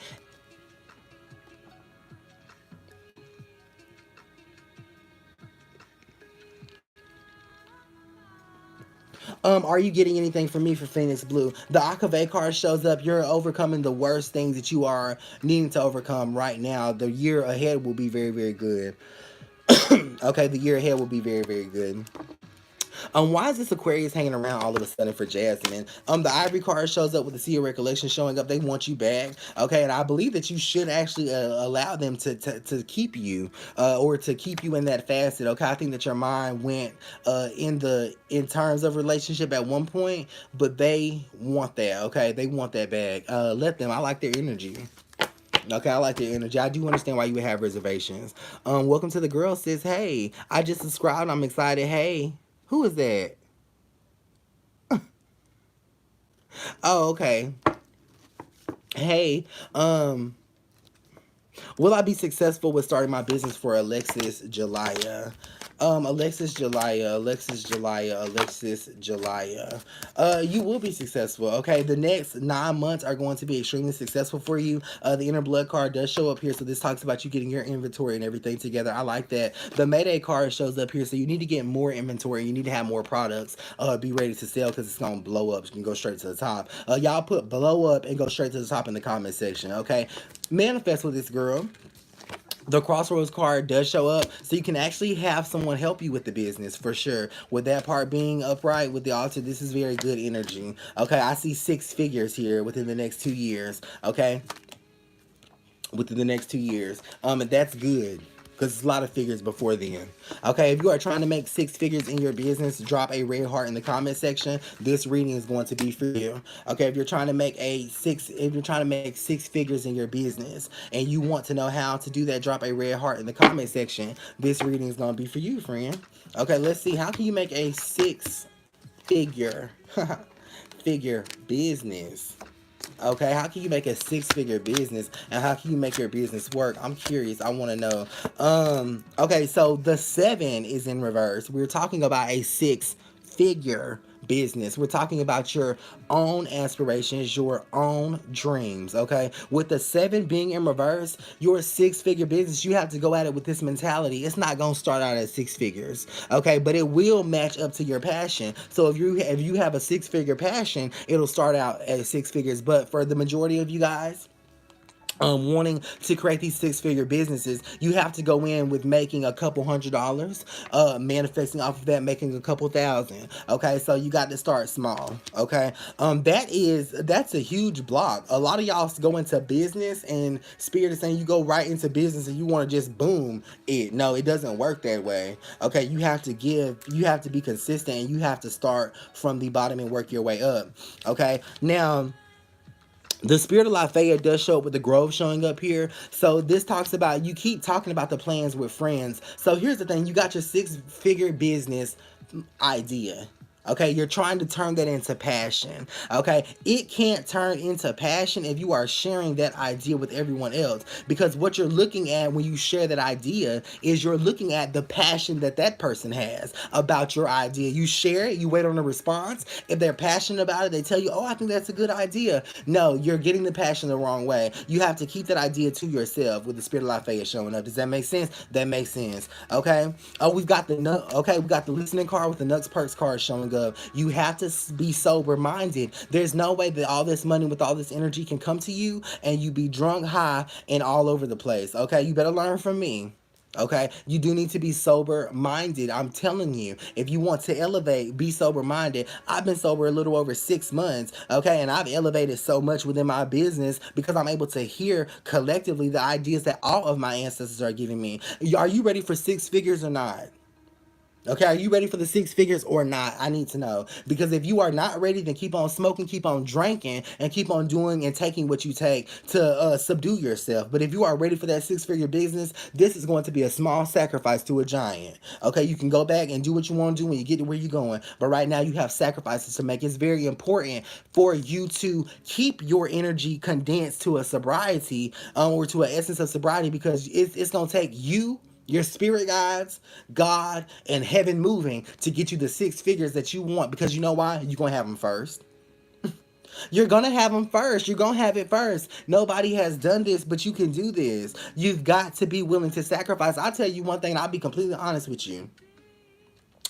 Are you getting anything from me for Phoenix Blue? The Akave card shows up. You're overcoming the worst things that you are needing to overcome right now. The year ahead will be very, very good. Okay, the year ahead will be very, very good. Why is this Aquarius hanging around all of a sudden for Jasmine? The Ivory card shows up with the Sea of Recollection showing up. They want you back, okay? And I believe that you should actually allow them to keep you, or to keep you in that facet, okay? I think that your mind went in terms of relationship at one point, but they want that, okay? They want that back. Let them. I like their energy. Okay, I like the energy. I do understand why you would have reservations. Welcome to the girl, sis. Hey, I just subscribed. I'm excited. Hey, who is that? Oh, okay. Hey, will I be successful with starting my business for Alexis Jalaya? Alexis Jalaya, Alexis Jalaya, Alexis Jalaya. You will be successful, okay? The next 9 months are going to be extremely successful for you. The inner blood card does show up here, so this talks about you getting your inventory and everything together. I like that. The Mayday card shows up here, so you need to get more inventory. You need to have more products. Be ready to sell because it's going to blow up. You can go straight to the top. Y'all put blow up and go straight to the top in the comment section, okay? Manifest with this girl. The Crossroads card does show up, so you can actually have someone help you with the business for sure. With that part being upright with the altar, this is very good energy. Okay, I see 6 figures here within the next 2 years. Okay, within the next 2 years, and that's good because it's a lot of figures before then. Okay, if you are trying to make 6 figures in your business, drop a red heart in the comment section. This reading is going to be for you. Okay, if you're trying to make if you're trying to make 6 figures in your business and you want to know how to do that, drop a red heart in the comment section. This reading is going to be for you, friend. Okay, let's see. How can you make a 6 figure figure business? Okay, how can you make a 6-figure business and how can you make your business work? I'm curious. I want to know. Okay, so the 7 is in reverse. We're talking about a 6-figure business. We're talking about your own aspirations, your own dreams, okay? With the 7 being in reverse, your 6-figure business, you have to go at it with this mentality. It's not going to start out at 6 figures, okay? But it will match up to your passion. So if you have a 6-figure passion, it'll start out at 6 figures. But for the majority of you guys, wanting to create these 6-figure businesses, you have to go in with making a couple $100, manifesting off of that, making a couple thousand. Okay, so you got to start small. Okay, that's a huge block. A lot of y'all go into business, and spirit is saying you go right into business and you want to just boom it. No, it doesn't work that way. Okay, you have to be consistent, and you have to start from the bottom and work your way up. Okay, now the Spirit of Lafayette does show up with the Grove showing up here. So this talks about, you keep talking about the plans with friends. So here's the thing. You got your 6-figure business idea. Okay, you're trying to turn that into passion. Okay, it can't turn into passion if you are sharing that idea with everyone else, because what you're looking at when you share that idea is you're looking at the passion that that person has about your idea. You share it, you wait on a response. If they're passionate about it, they tell you, oh, I think that's a good idea. No, you're getting the passion the wrong way. You have to keep that idea to yourself with the Spirit of Lafayette showing up. Does that make sense? That makes sense. Okay. Oh, we got the listening card with the Nux Perks card showing up. You have to be sober minded. There's no way that all this money with all this energy can come to you and you be drunk, high, and all over the place. Okay, you better learn from me. Okay, you do need to be sober minded. I'm telling you, if you want to elevate, be sober minded. I've been sober a little over 6 months, okay, and I've elevated so much within my business because I'm able to hear collectively the ideas that all of my ancestors are giving me. Are you ready for 6 figures or not? Okay, are you ready for the six figures or not? I need to know. Because if you are not ready, then keep on smoking, keep on drinking, and keep on doing and taking what you take to subdue yourself. But if you are ready for that six-figure business, this is going to be a small sacrifice to a giant. Okay, you can go back and do what you want to do when you get to where you're going. But right now, you have sacrifices to make. It's very important for you to keep your energy condensed to a sobriety or to an essence of sobriety, because it's going to take you, your spirit guides, God, and heaven moving to get you the six figures that you want. Because you know why? You're going to have them first. You're going to have them first. You're going to have it first. Nobody has done this, but you can do this. You've got to be willing to sacrifice. I'll tell you one thing, and I'll be completely honest with you.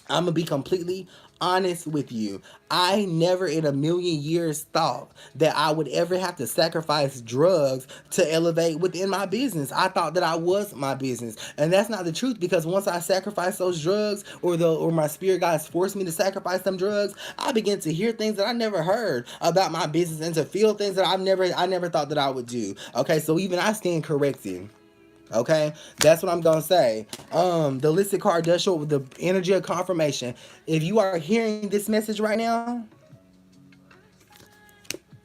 I'm gonna be completely honest with you. I never in a million years thought that I would ever have to sacrifice drugs to elevate within my business. I thought that I was my business. And that's not the truth, because once I sacrificed those drugs, or my spirit guides forced me to sacrifice them drugs, I began to hear things that I never heard about my business and to feel things that I never thought that I would do. Okay, so even I stand corrected. Okay, that's what I'm gonna say. The listed card does show with the energy of confirmation. If you are hearing this message right now,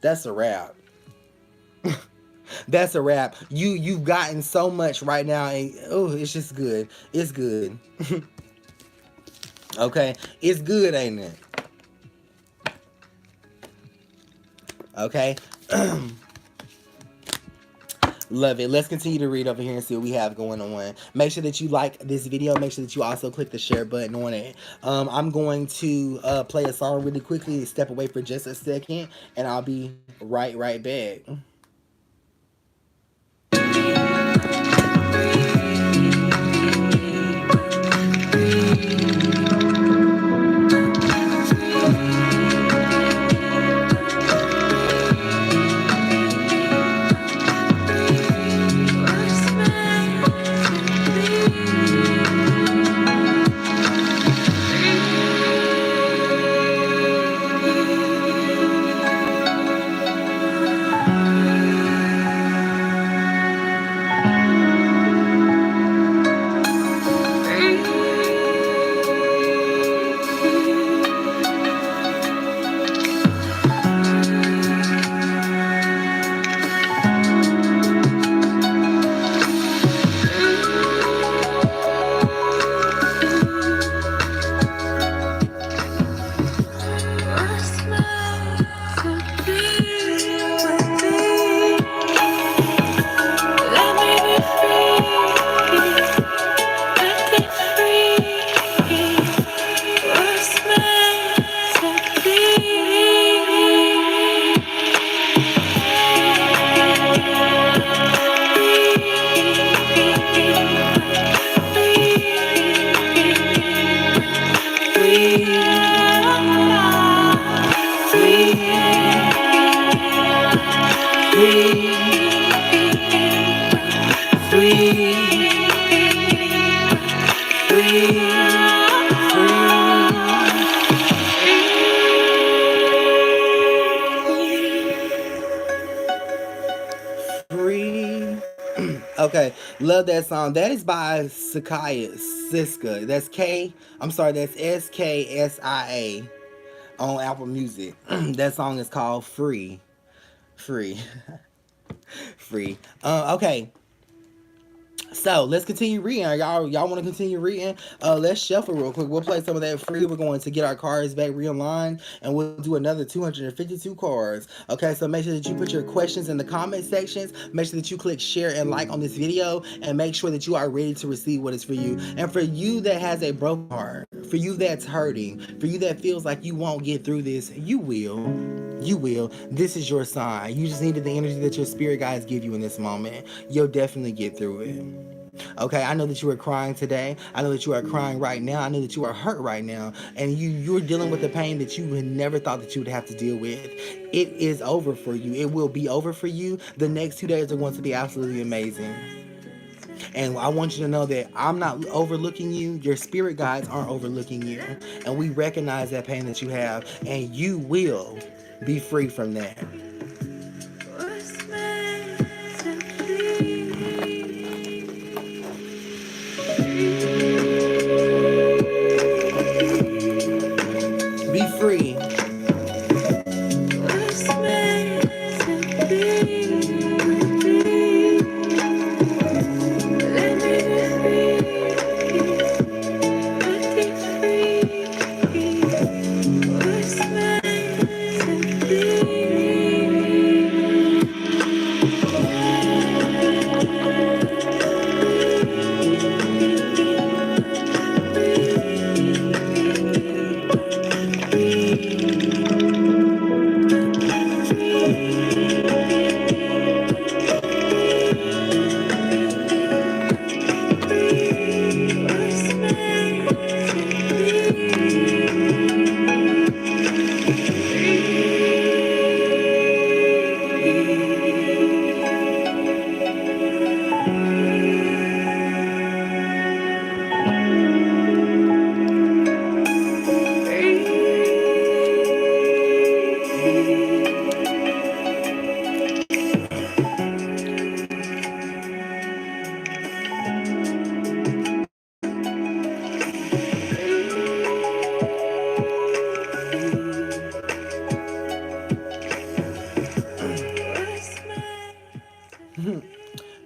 that's a wrap. That's a wrap. You've gotten so much right now, and oh, it's just good. It's good. Okay, it's good, ain't it? Okay. Love it. Let's continue to read over here and see what we have going on. Make sure that you like this video. Make sure that you also click the share button on it. I'm going to play a song really quickly, step away for just a second, and I'll be right back. Free. Okay, love that song. That is by Sakaya Siska. That's K. I'm sorry, that's SKSIA on Apple Music. That song is called Free. Free. Free. Okay. So let's continue reading. Y'all want to continue reading? Let's shuffle real quick. We'll play some of that free. We're going to get our cards back realigned, and we'll do another 252 cards. Okay, so make sure that you put your questions in the comment sections. Make sure that you click share and like on this video, and make sure that you are ready to receive what is for you. And for you that has a broken heart, for you that's hurting, for you that feels like you won't get through this, you will. You will. This is your sign. You just needed the energy that your spirit guides give you in this moment. You'll definitely get through it. Okay, I know that you are crying today. I know that you are crying right now. I know that you are hurt right now. And you're dealing with the pain that you had never thought that you would have to deal with. It is over for you. It will be over for you. The next 2 days are going to be absolutely amazing. And I want you to know that I'm not overlooking you. Your spirit guides aren't overlooking you. And we recognize that pain that you have. And you will be free from that. free.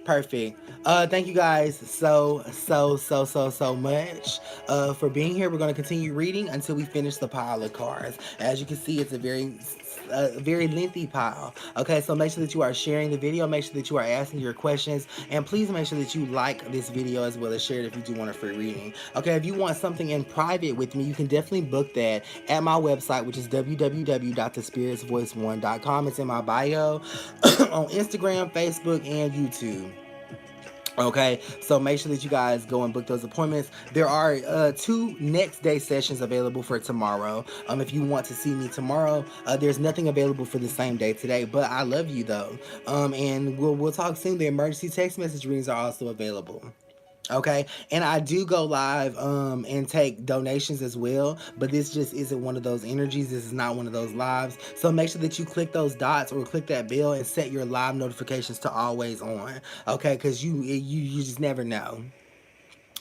Perfect. Thank you guys so much for being here. We're going to continue reading until we finish the pile of cards. As you can see, it's a very lengthy pile. Okay, so make sure that you are sharing the video. Make sure that you are asking your questions, and please make sure that you like this video as well as share it if you do want a free reading. Okay, if you want something in private with me, you can definitely book that at my website, which is www.thespiritsvoice1.com. It's in my bio on Instagram, Facebook, and YouTube. Okay, so make sure that you guys go and book those appointments. There are 2 next day sessions available for tomorrow. If you want to see me tomorrow, there's nothing available for the same day today, but I love you though. And we'll talk soon. The emergency text message readings are also available. Okay, and I do go live and take donations as well, but this just isn't one of those energies. This is not one of those lives. So make sure that you click those dots or click that bell and set your live notifications to always on. Okay, because you just never know.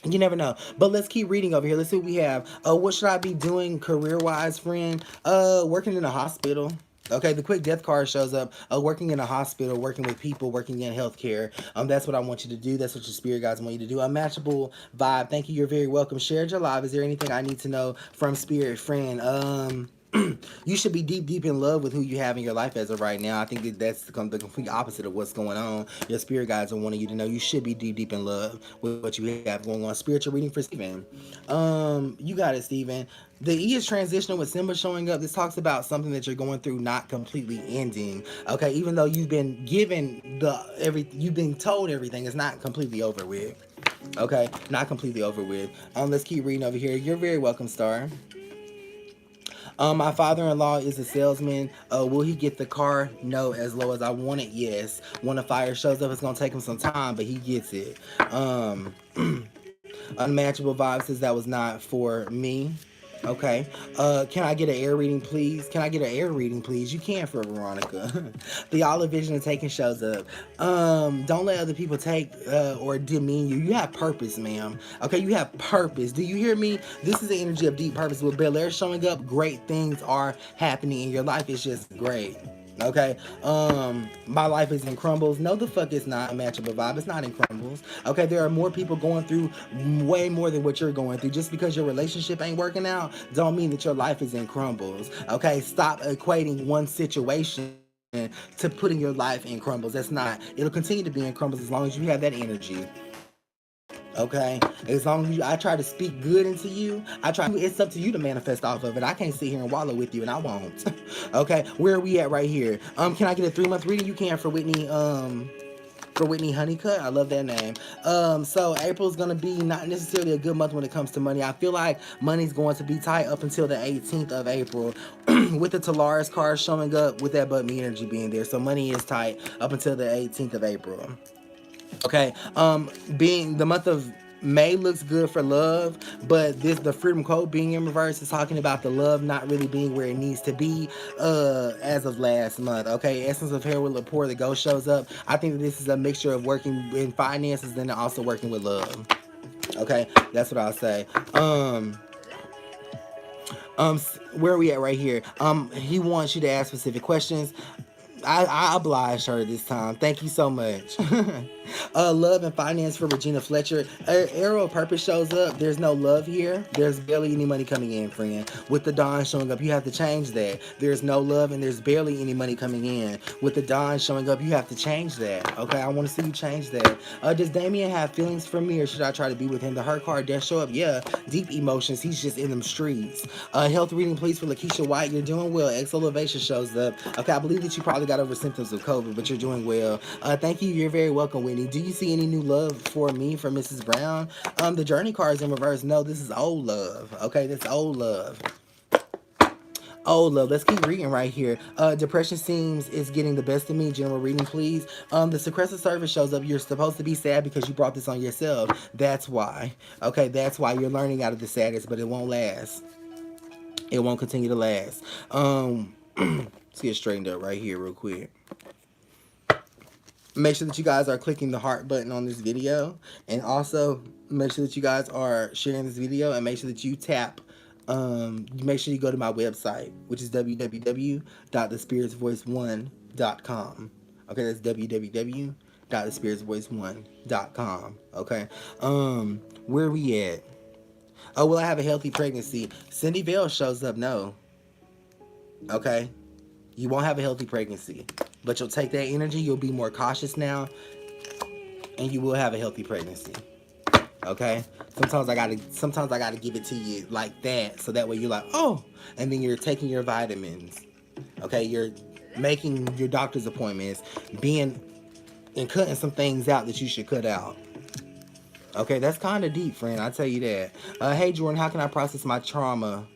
You never know. But let's keep reading over here. Let's see what we have. What should I be doing career-wise, friend? Working in a hospital. Okay, the quick death card shows up. Working in a hospital, working with people, working in healthcare. That's what I want you to do. That's what your spirit guides want you to do. Unmatchable vibe. Thank you. You're very welcome. Shared your live. Is there anything I need to know from spirit, friend? You should be deep in love with who you have in your life as of right now. I think that's the complete opposite of what's going on. Your spirit guides are wanting you to know you should be deep in love with what you have going on. Spiritual reading for Steven. You got it, Steven. The E is transitional with Simba showing up. This talks about something that you're going through not completely ending. Okay, even though you've been given you've been told everything, it's not completely over with. Okay, not completely over with. Let's keep reading over here. You're very welcome, Star. My father-in-law is a salesman. Will he get the car? No. As low as I want it? Yes. When a fire shows up, it's going to take him some time, but he gets it. Unmatchable vibe says that was not for me. Okay. Can I get an air reading, please? Can I get an air reading, please? You can for Veronica. The Olive Vision and Taking shows up. Don't let other people take or demean you. You have purpose, ma'am. Okay, you have purpose. Do you hear me? This is the energy of deep purpose. With Bel Air showing up, great things are happening in your life. It's just great. Okay, my life is in crumbles. No, the fuck it's not. Unmatchable vibe. It's not in crumbles. Okay, there are more people going through way more than what you're going through. Just because your relationship ain't working out don't mean that your life is in crumbles. Okay, stop equating one situation to putting your life in crumbles. That's not. It'll continue to be in crumbles as long as you have that energy. Okay, as long as I try to speak good into you, it's up to you to manifest off of it. I can't sit here and wallow with you, and I won't. Okay, where are we at right here? Can I get a 3-month reading? You can for Whitney Honeycutt. I love that name. So April's gonna be not necessarily a good month when it comes to money. I feel like money's going to be tight up until the 18th of April. With the Talaris card showing up with that but me energy being there. So money is tight up until the 18th of April. Okay, being the month of May looks good for love, but the Freedom Code being in reverse is talking about the love not really being where it needs to be as of last month. Okay, Essence of Hair with Lepore, the ghost shows up. I think that this is a mixture of working in finances and also working with love. Okay, that's what I'll say. Where are we at right here? He wants you to ask specific questions. I obliged her this time. Thank you so much. Love and finance for Regina Fletcher. Arrow of Purpose shows up. There's no love here. There's barely any money coming in, friend. With the Dawn showing up, you have to change that. There's no love and there's barely any money coming in. With the Dawn showing up, you have to change that. Okay, I want to see you change that. Does Damien have feelings for me or should I try to be with him? The hurt card does show up. Yeah, deep emotions. He's just in them streets. Health reading, please, for Lakeisha White. You're doing well. Elevation shows up. Okay, I believe that you probably got over symptoms of COVID, but you're doing well. Thank you. You're very welcome, Whitney. Do you see any new love for me from Mrs. Brown? The journey card is in reverse. No, this is old love. Okay, this old love. Oh, love. Let's keep reading right here. Depression seems is getting the best of me. General reading, please. The Secressive Service shows up. You're supposed to be sad because you brought this on yourself. That's why. Okay, that's why you're learning out of the sadness, but it won't last. It won't continue to last. Let's get straightened up right here real quick. Make sure that you guys are clicking the heart button on this video. And also, make sure that you guys are sharing this video. And make sure that you tap make sure you go to my website, which is www.thespiritsvoice1.com. Okay, that's www.thespiritsvoice1.com. Okay. Where are we at? Oh, will I have a healthy pregnancy? Cindy Vale shows up. No. Okay. You won't have a healthy pregnancy, but you'll take that energy. You'll be more cautious now, and you will have a healthy pregnancy. Okay. Sometimes I gotta give it to you like that, so that way you're like, oh, and then you're taking your vitamins. Okay. You're making your doctor's appointments, and cutting some things out that you should cut out. Okay, that's kind of deep, friend. I'll tell you that. Hey, Jordan, how can I process my trauma?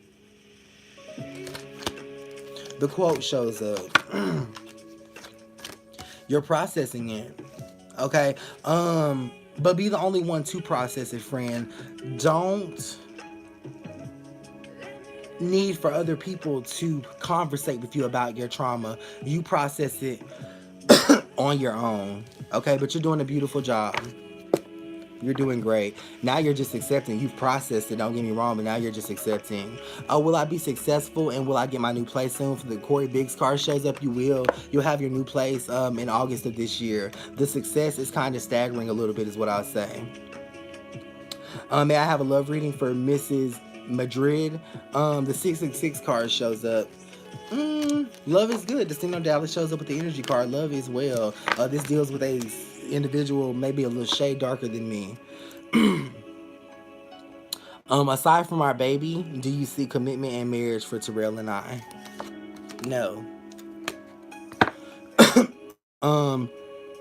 The quote shows up. You're processing it. Okay? But be the only one to process it, friend. Don't need for other people to conversate with you about your trauma. You process it on your own. Okay? But you're doing a beautiful job. You're doing great. Now you're just accepting. You've processed it, don't get me wrong, but now you're just accepting. Will I be successful and will I get my new place soon? For the Corey Biggs card shows up, you will. You'll have your new place in August of this year. The success is kind of staggering a little bit is what I'll say. May I have a love reading for Mrs. Madrid? The 666 card shows up. Love is good. Destino Dallas shows up with the energy card. Love is well. This deals with a individual maybe a little shade darker than me. Aside from our baby, do you see commitment and marriage for Terrell and I? No.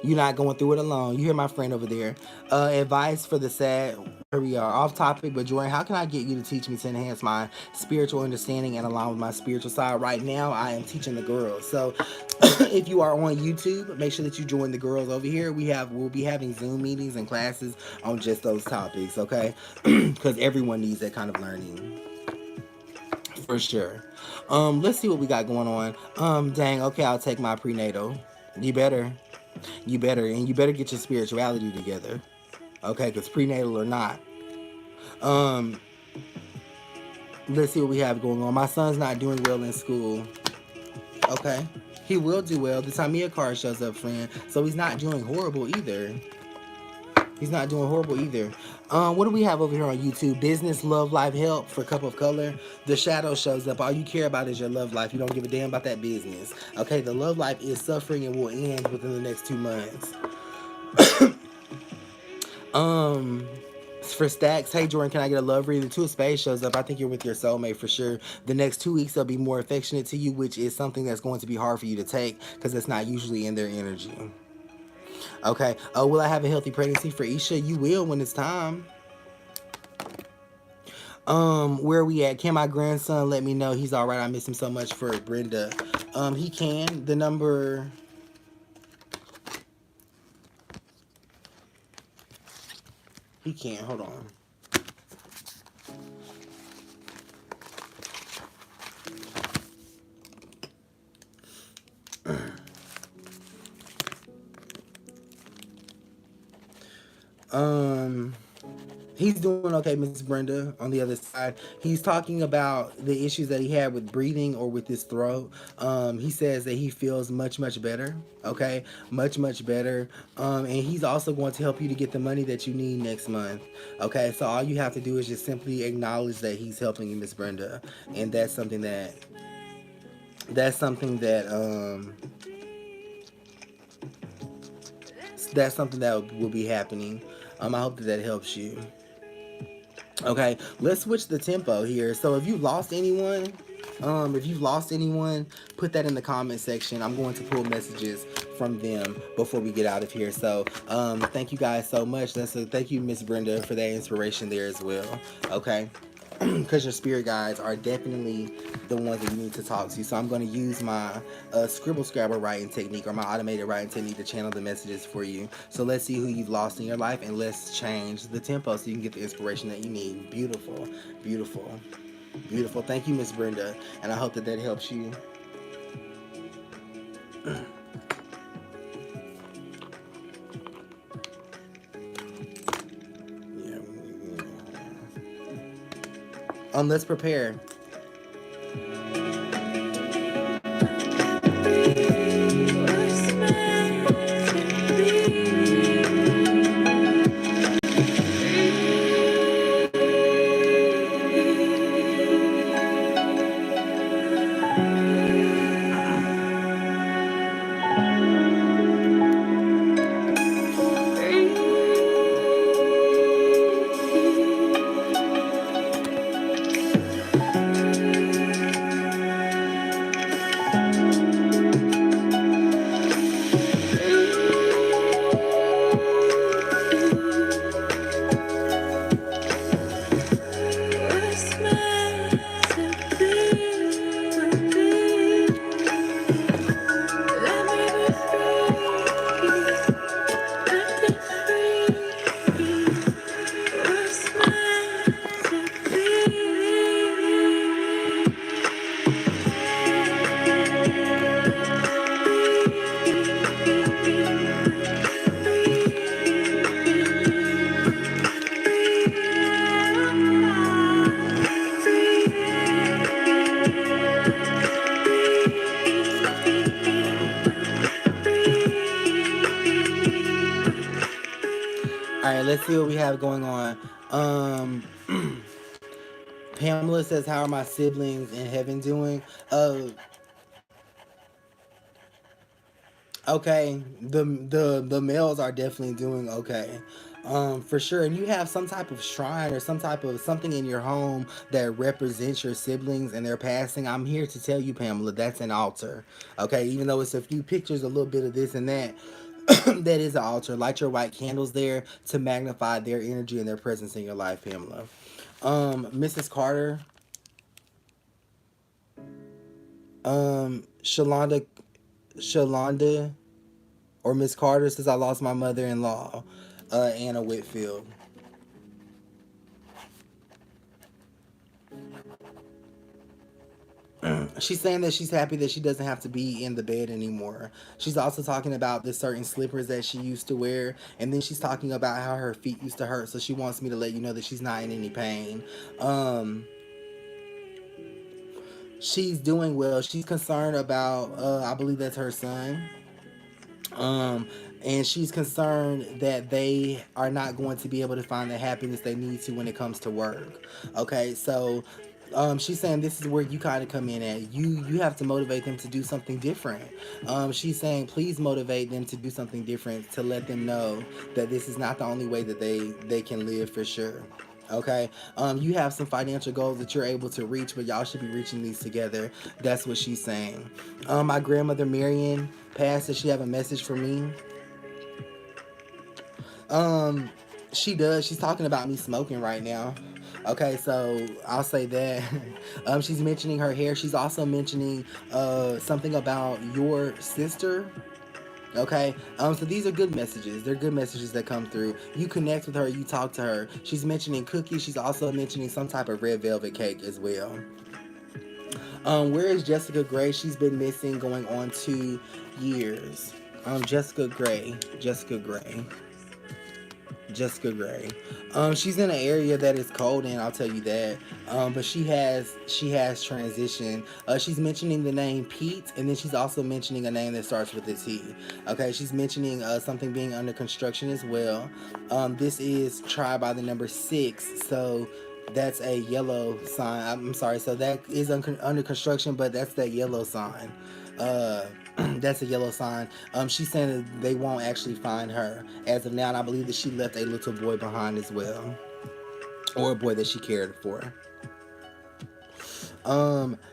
You're not going through it alone. You hear my friend over there. Advice for the sad. Here we are, off topic, but Jordan, how can I get you to teach me to enhance my spiritual understanding and align with my spiritual side? Right now, I am teaching the girls. So if you are on YouTube, make sure that you join the girls over here. We'll be having Zoom meetings and classes on just those topics, okay? Because everyone needs that kind of learning. For sure. Let's see what we got going on. Dang, okay, I'll take my prenatal. You better, and you better get your spirituality together. Okay, because prenatal or not. Let's see what we have going on. My son's not doing well in school. Okay. He will do well. The Tamiya card shows up, friend. So he's not doing horrible either. What do we have over here on YouTube? Business, love, life, help for Cup of Color. The shadow shows up. All you care about is your love life. You don't give a damn about that business. Okay, the love life is suffering and will end within the next 2 months. For Stacks, hey Jordan, can I get a love reading? The Two of Spades shows up. I think you're with your soulmate for sure. The next 2 weeks they'll be more affectionate to you, which is something that's going to be hard for you to take because it's not usually in their energy. Okay. Will I have a healthy pregnancy for Isha? You will when it's time. Where are we at? Can my grandson let me know he's all right? I miss him so much. For Brenda. He can. The number. He can't. Hold on. He's doing okay, Miss Brenda. On the other side, he's talking about the issues that he had with breathing or with his throat. He says that he feels much better. Okay, much better. And he's also going to help you to get the money that you need next month. Okay, so all you have to do is just simply acknowledge that he's helping you, Miss Brenda, and that's something that will be happening. I hope that that helps you. Okay, let's switch the tempo here. So if you've lost anyone, put that in the comment section. I'm going to pull messages from them before we get out of here. So thank you guys so much. Thank you, Miss Brenda, for that inspiration there as well. Okay. Because your spirit guides are definitely the ones that you need to talk to. So I'm going to use my Scribble Scrabble writing technique, or my automated writing technique, to channel the messages for you. So let's see who you've lost in your life, and let's change the tempo so you can get the inspiration that you need. Beautiful, beautiful, beautiful. Thank you, Miss Brenda, and I hope that that helps you. Let's prepare. Alright, let's see what we have going on. Pamela says, how are my siblings in heaven doing? Okay, the males are definitely doing okay. For sure. And you have some type of shrine or some type of something in your home that represents your siblings and their passing. I'm here to tell you, Pamela, that's an altar. Okay, even though it's a few pictures, a little bit of this and that, that is an altar. Light your white candles there to magnify their energy and their presence in your life, Pamela. Mrs. Carter, Shalonda, Shalonda, or Miss Carter says, I lost my mother-in-law, Anna Whitfield. She's saying that she's happy that she doesn't have to be in the bed anymore. She's also talking about the certain slippers that she used to wear, and then she's talking about how her feet used to hurt, so she wants me to let you know that she's not in any pain. She's doing well. She's concerned about, I believe that's her son. And she's concerned that they are not going to be able to find the happiness they need to when it comes to work. Okay, so she's saying this is where you kind of come in at. You have to motivate them to do something different. She's saying please motivate them to do something different, to let them know that this is not the only way that they can live, for sure. Okay, you have some financial goals that you're able to reach, but y'all should be reaching these together. That's what she's saying. My grandmother Marion passed. Does she have a message for me? She does. She's talking about me smoking right now. Okay, so I'll say that. She's mentioning her hair. She's also mentioning something about your sister. Okay, so these are good messages. They're good messages that come through. You connect with her, you talk to her. She's mentioning cookies. She's also mentioning some type of red velvet cake as well. Where is Jessica Gray? She's been missing going on 2 years. Jessica Gray. Jessica Gray. She's in an area that is cold, and I'll tell you that. But she has transitioned. She's mentioning the name Pete, and then she's also mentioning a name that starts with a T. Okay, she's mentioning something being under construction as well. This is tried by the number 6, so that's a yellow sign. I'm sorry, so that is under construction, but that's that yellow sign. Uh, that's a yellow sign. She's saying that they won't actually find her as of now, and I believe that she left a little boy behind as well, or a boy that she cared for.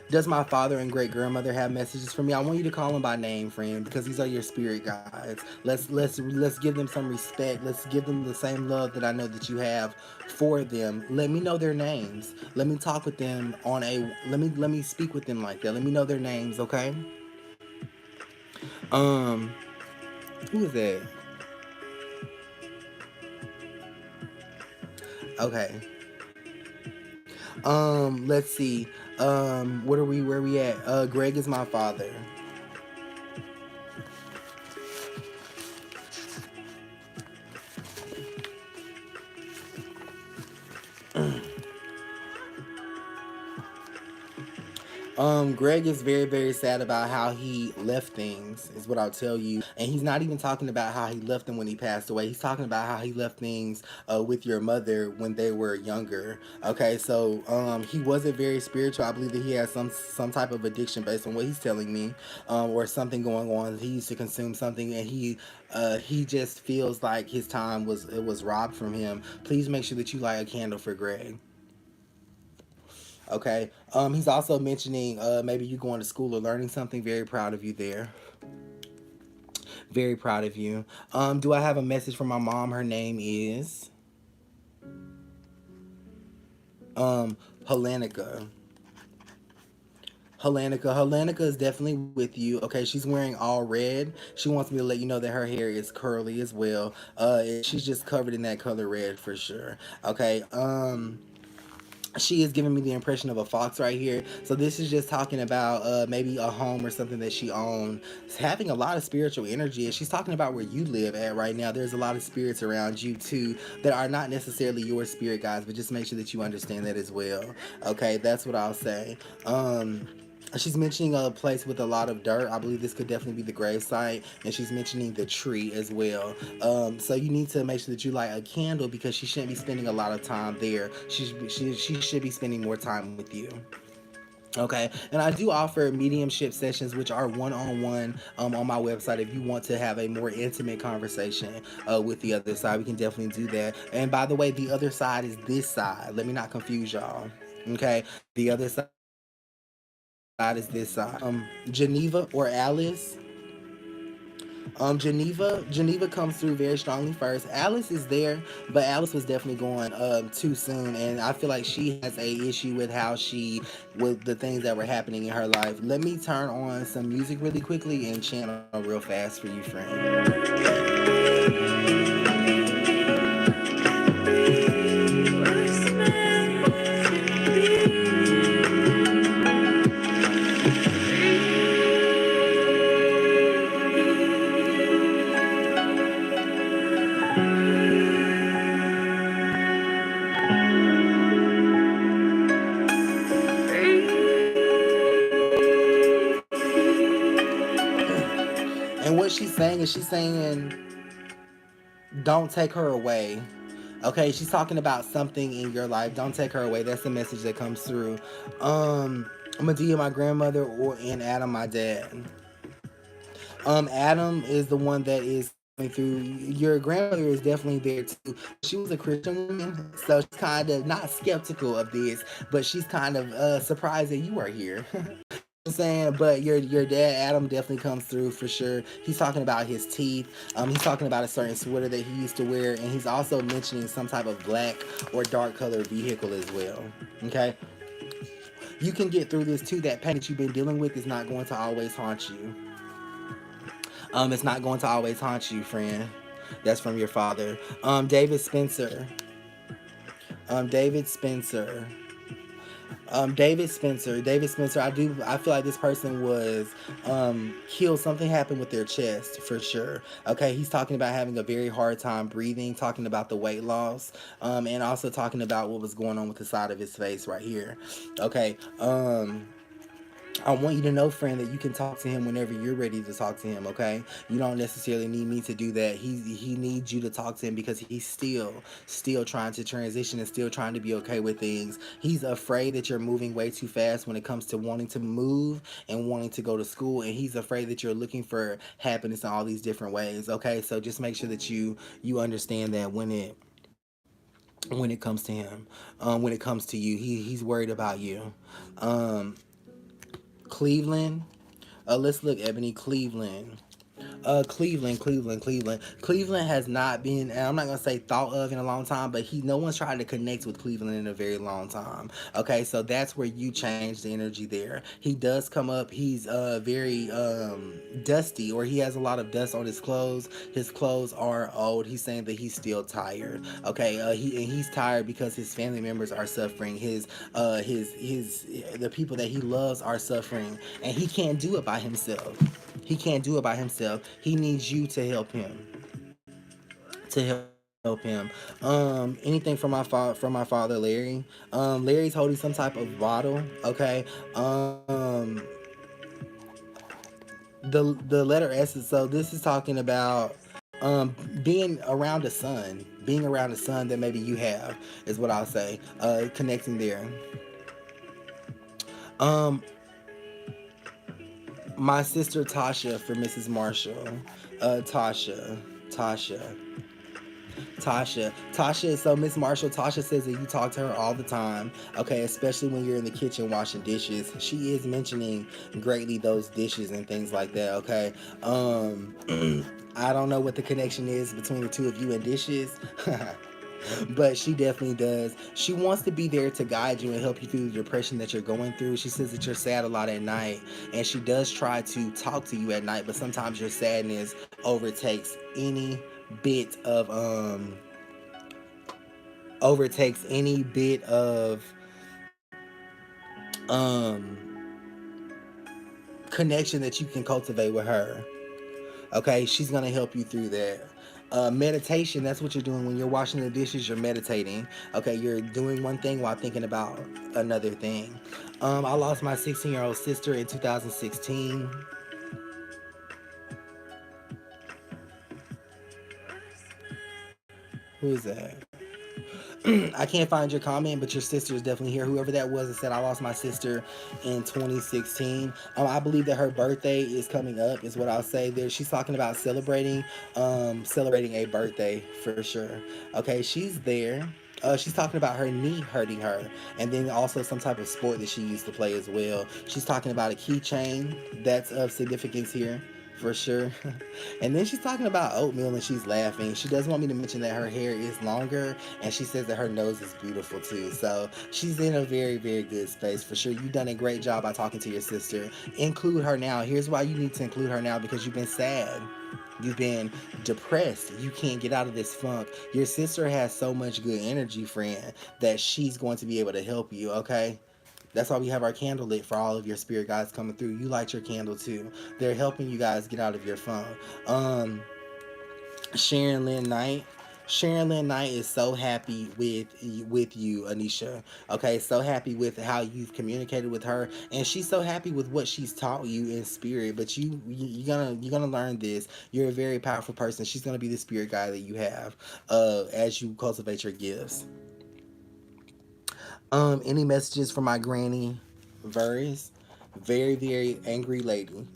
Does my father and great grandmother have messages for me? I want you to call them by name, friend, because these are your spirit guides. Let's give them some respect. Let's give them the same love that I know that you have for them. Let me know their names. Let me talk with them on a let me speak with them like that. Let me know their names, okay? Um, who is that? Okay. Let's see. What are we? Where are we at? Greg is my father. Greg is very, very sad about how he left things, is what I'll tell you. And he's not even talking about how he left them when he passed away. He's talking about how he left things with your mother when they were younger. Okay, so he wasn't very spiritual. I believe that he has some type of addiction based on what he's telling me, or something going on. He used to consume something, and he just feels like his time was robbed from him. Please make sure that you light a candle for Greg. Okay. He's also mentioning maybe you going to school or learning something. Very proud of you there. Very proud of you. Do I have a message from my mom? Her name is Helenica. Helenica is definitely with you. Okay, she's wearing all red. She wants me to let you know that her hair is curly as well. She's just covered in that color red for sure. Okay. She is giving me the impression of a fox right here. So this is just talking about maybe a home or something that she owned. It's having a lot of spiritual energy. And she's talking about where you live at right now. There's a lot of spirits around you too that are not necessarily your spirit guides, but just make sure that you understand that as well. Okay, that's what I'll say. She's mentioning a place with a lot of dirt. I believe this could definitely be the grave site, and she's mentioning the tree as well. So you need to make sure that you light a candle because she shouldn't be spending a lot of time there. She should be spending more time with you. Okay, and I do offer mediumship sessions, which are one-on-one on my website. If you want to have a more intimate conversation with the other side, we can definitely do that. And by the way, the other side is this side. Let me not confuse y'all. Okay, the other side is this side. Geneva or Alice. Geneva comes through very strongly first. Alice is there, but Alice was definitely going too soon, and I feel like she has a issue with how she with the things that were happening in her life. Let me turn on some music really quickly and channel real fast for you, friend. And what she's saying, don't take her away. Okay, she's talking about something in your life. Don't take her away. That's the message that comes through. Medea, my grandmother, and Adam, my dad. Adam is the one that is coming through. Your grandmother is definitely there too. She was a Christian woman, so she's kind of not skeptical of this, but she's kind of surprised that you are here. I'm saying, but your dad Adam definitely comes through for sure. He's talking about his teeth. He's talking about a certain sweater that he used to wear, and he's also mentioning some type of black or dark colored vehicle as well. Okay, you can get through this too. That pain that you've been dealing with is not going to always haunt you. It's not going to always haunt you, friend. That's from your father. David Spencer. David Spencer. David Spencer, I feel like this person was killed. Something happened with their chest for sure. Okay, he's talking about having a very hard time breathing, talking about the weight loss, and also talking about what was going on with the side of his face right here. Okay, I want you to know, friend, that you can talk to him whenever you're ready to talk to him. Okay, you don't necessarily need me to do that. He needs you to talk to him because he's still trying to transition and still trying to be okay with things. He's afraid that you're moving way too fast when it comes to wanting to move and wanting to go to school, and he's afraid that you're looking for happiness in all these different ways. Okay, so just make sure that you understand that when it comes to him, when it comes to you, he's worried about you. Um, Cleveland. Let's look, Ebony. Cleveland. Cleveland has not been, and I'm not gonna say thought of in a long time, but no one's tried to connect with Cleveland in a very long time. Okay, so that's where you change the energy there. He does come up. He's very dusty, or he has a lot of dust on his clothes. His clothes are old. He's saying that he's still tired. Okay, he's tired because his family members are suffering. His the people that he loves are suffering, and he can't do it by himself. He can't do it by himself. He needs you to help him. Anything from my father, Larry. Larry's holding some type of bottle. Okay. The letter S. So this is talking about being around the sun, that maybe you have, is what I'll say. Connecting there. Um, my sister Tasha for Mrs. Marshall. Tasha. Tasha. Tasha. So Miss Marshall, Tasha says that you talk to her all the time. Okay, especially when you're in the kitchen washing dishes. She is mentioning greatly those dishes and things like that. Okay. I don't know what the connection is between the two of you and dishes. But she definitely does. She wants to be there to guide you and help you through the depression that you're going through. She says that you're sad a lot at night, and she does try to talk to you at night, but sometimes your sadness overtakes any bit of um connection that you can cultivate with her. Okay, she's gonna help you through that. Meditation, that's what you're doing when you're washing the dishes. You're meditating. Okay, you're doing one thing while thinking about another thing. I lost my 16-year-old sister in 2016. Who is that? I can't find your comment, but your sister is definitely here. Whoever that was that said I lost my sister in 2016. I believe that her birthday is coming up, is what I'll say there. She's talking about celebrating a birthday for sure. Okay, she's there. She's talking about her knee hurting her, and then also some type of sport that she used to play as well. She's talking about a keychain that's of significance here for sure. And then she's talking about oatmeal and she's laughing. She does want me to mention that her hair is longer, and she says that her nose is beautiful too. So she's in a very, very good space for sure. You've done a great job by talking to your sister. Include her now. Here's why you need to include her now: because you've been sad. You've been depressed. You can't get out of this funk. Your sister has so much good energy, friend, that she's going to be able to help you, okay? That's why we have our candle lit for all of your spirit guides coming through. You light your candle too. They're helping you guys get out of your funk. Sharon Lynn Knight. Sharon Lynn Knight is so happy with you, Anisha. Okay, so happy with how you've communicated with her, and she's so happy with what she's taught you in spirit. But you're gonna learn this. You're a very powerful person. She's gonna be the spirit guide that you have as you cultivate your gifts. Any messages from my granny, Veris? Very, very angry lady.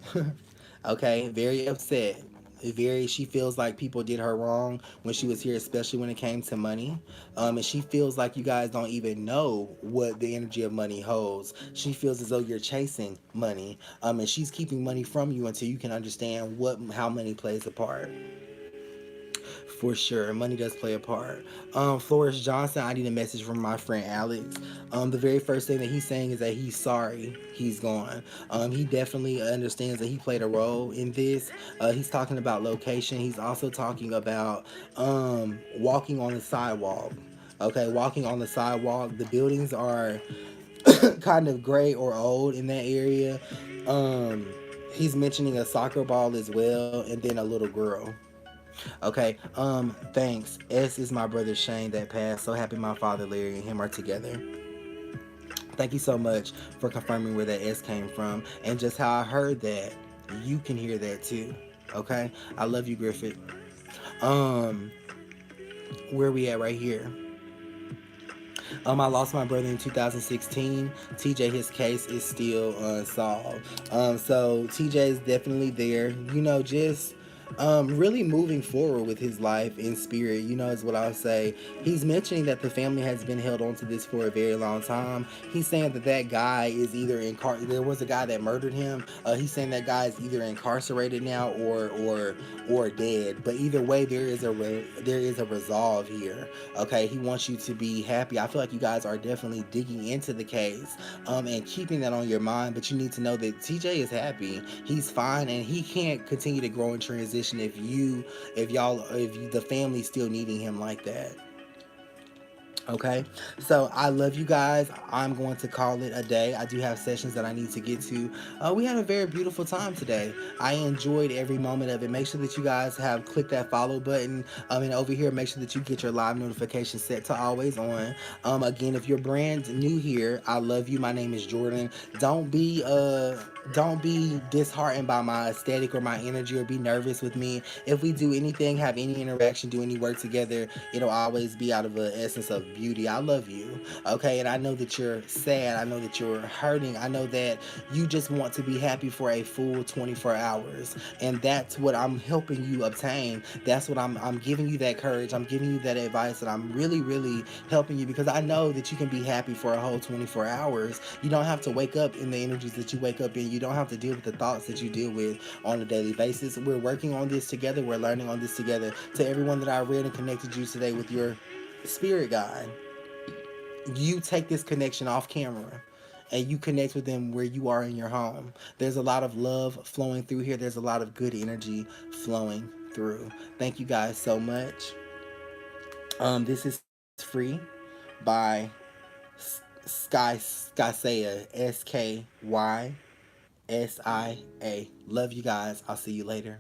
Okay, very upset. She feels like people did her wrong when she was here, especially when it came to money. And she feels like you guys don't even know what the energy of money holds. She feels as though you're chasing money. And she's keeping money from you until you can understand how money plays a part. For sure, money does play a part. Flores Johnson, I need a message from my friend Alex. The very first thing that he's saying is that he's sorry he's gone. He definitely understands that he played a role in this. He's talking about location. He's also talking about walking on the sidewalk. Okay, walking on the sidewalk. The buildings are kind of gray or old in that area. Um, he's mentioning a soccer ball as well, and then a little girl. Okay. Thanks. S is my brother Shane that passed. So happy my father Larry and him are together. Thank you so much for confirming where that S came from and just how I heard that. You can hear that too. Okay. I love you, Griffith. Um, where we at right here? I lost my brother in 2016. TJ, his case is still unsolved. So TJ is definitely there. Just really moving forward with his life in spirit. Is what I'll say. He's mentioning that the family has been held on to this for a very long time. He's saying that guy is either there was a guy that murdered him. He's saying that guy is either incarcerated now or dead. But either way, there is a resolve here. Okay, he wants you to be happy. I feel like you guys are definitely digging into the case, and keeping that on your mind. But you need to know that TJ is happy. He's fine, and he can't continue to grow and transition if the family's still needing him like that. Okay, so I love you guys. I'm going to call it a day. I do have sessions that I need to get to. We had a very beautiful time today. I enjoyed every moment of it. Make sure that you guys have clicked that follow button. And over here, make sure that you get your live notifications set to always on. Again, if you're brand new here, I love you. My name is Jordan. Don't be disheartened by my aesthetic or my energy, or be nervous with me. If we do anything, have any interaction, do any work together, it'll always be out of an essence of beauty. I love you. Okay, and I know that you're sad. I know that you're hurting. I know that you just want to be happy for a full 24 hours. And that's what I'm helping you obtain. That's what I'm giving you, that courage. I'm giving you that advice, and I'm really, really helping you, because I know that you can be happy for a whole 24 hours. You don't have to wake up in the energies that you wake up in. You don't have to deal with the thoughts that you deal with on a daily basis. We're working on this together. We're learning on this together. To everyone that I read and connected you today with your spirit guide, you take this connection off camera and you connect with them where you are in your home. There's a lot of love flowing through here. There's a lot of good energy flowing through. Thank you guys so much. This is free by Skysaya, SKYSIA. Love you guys. I'll see you later.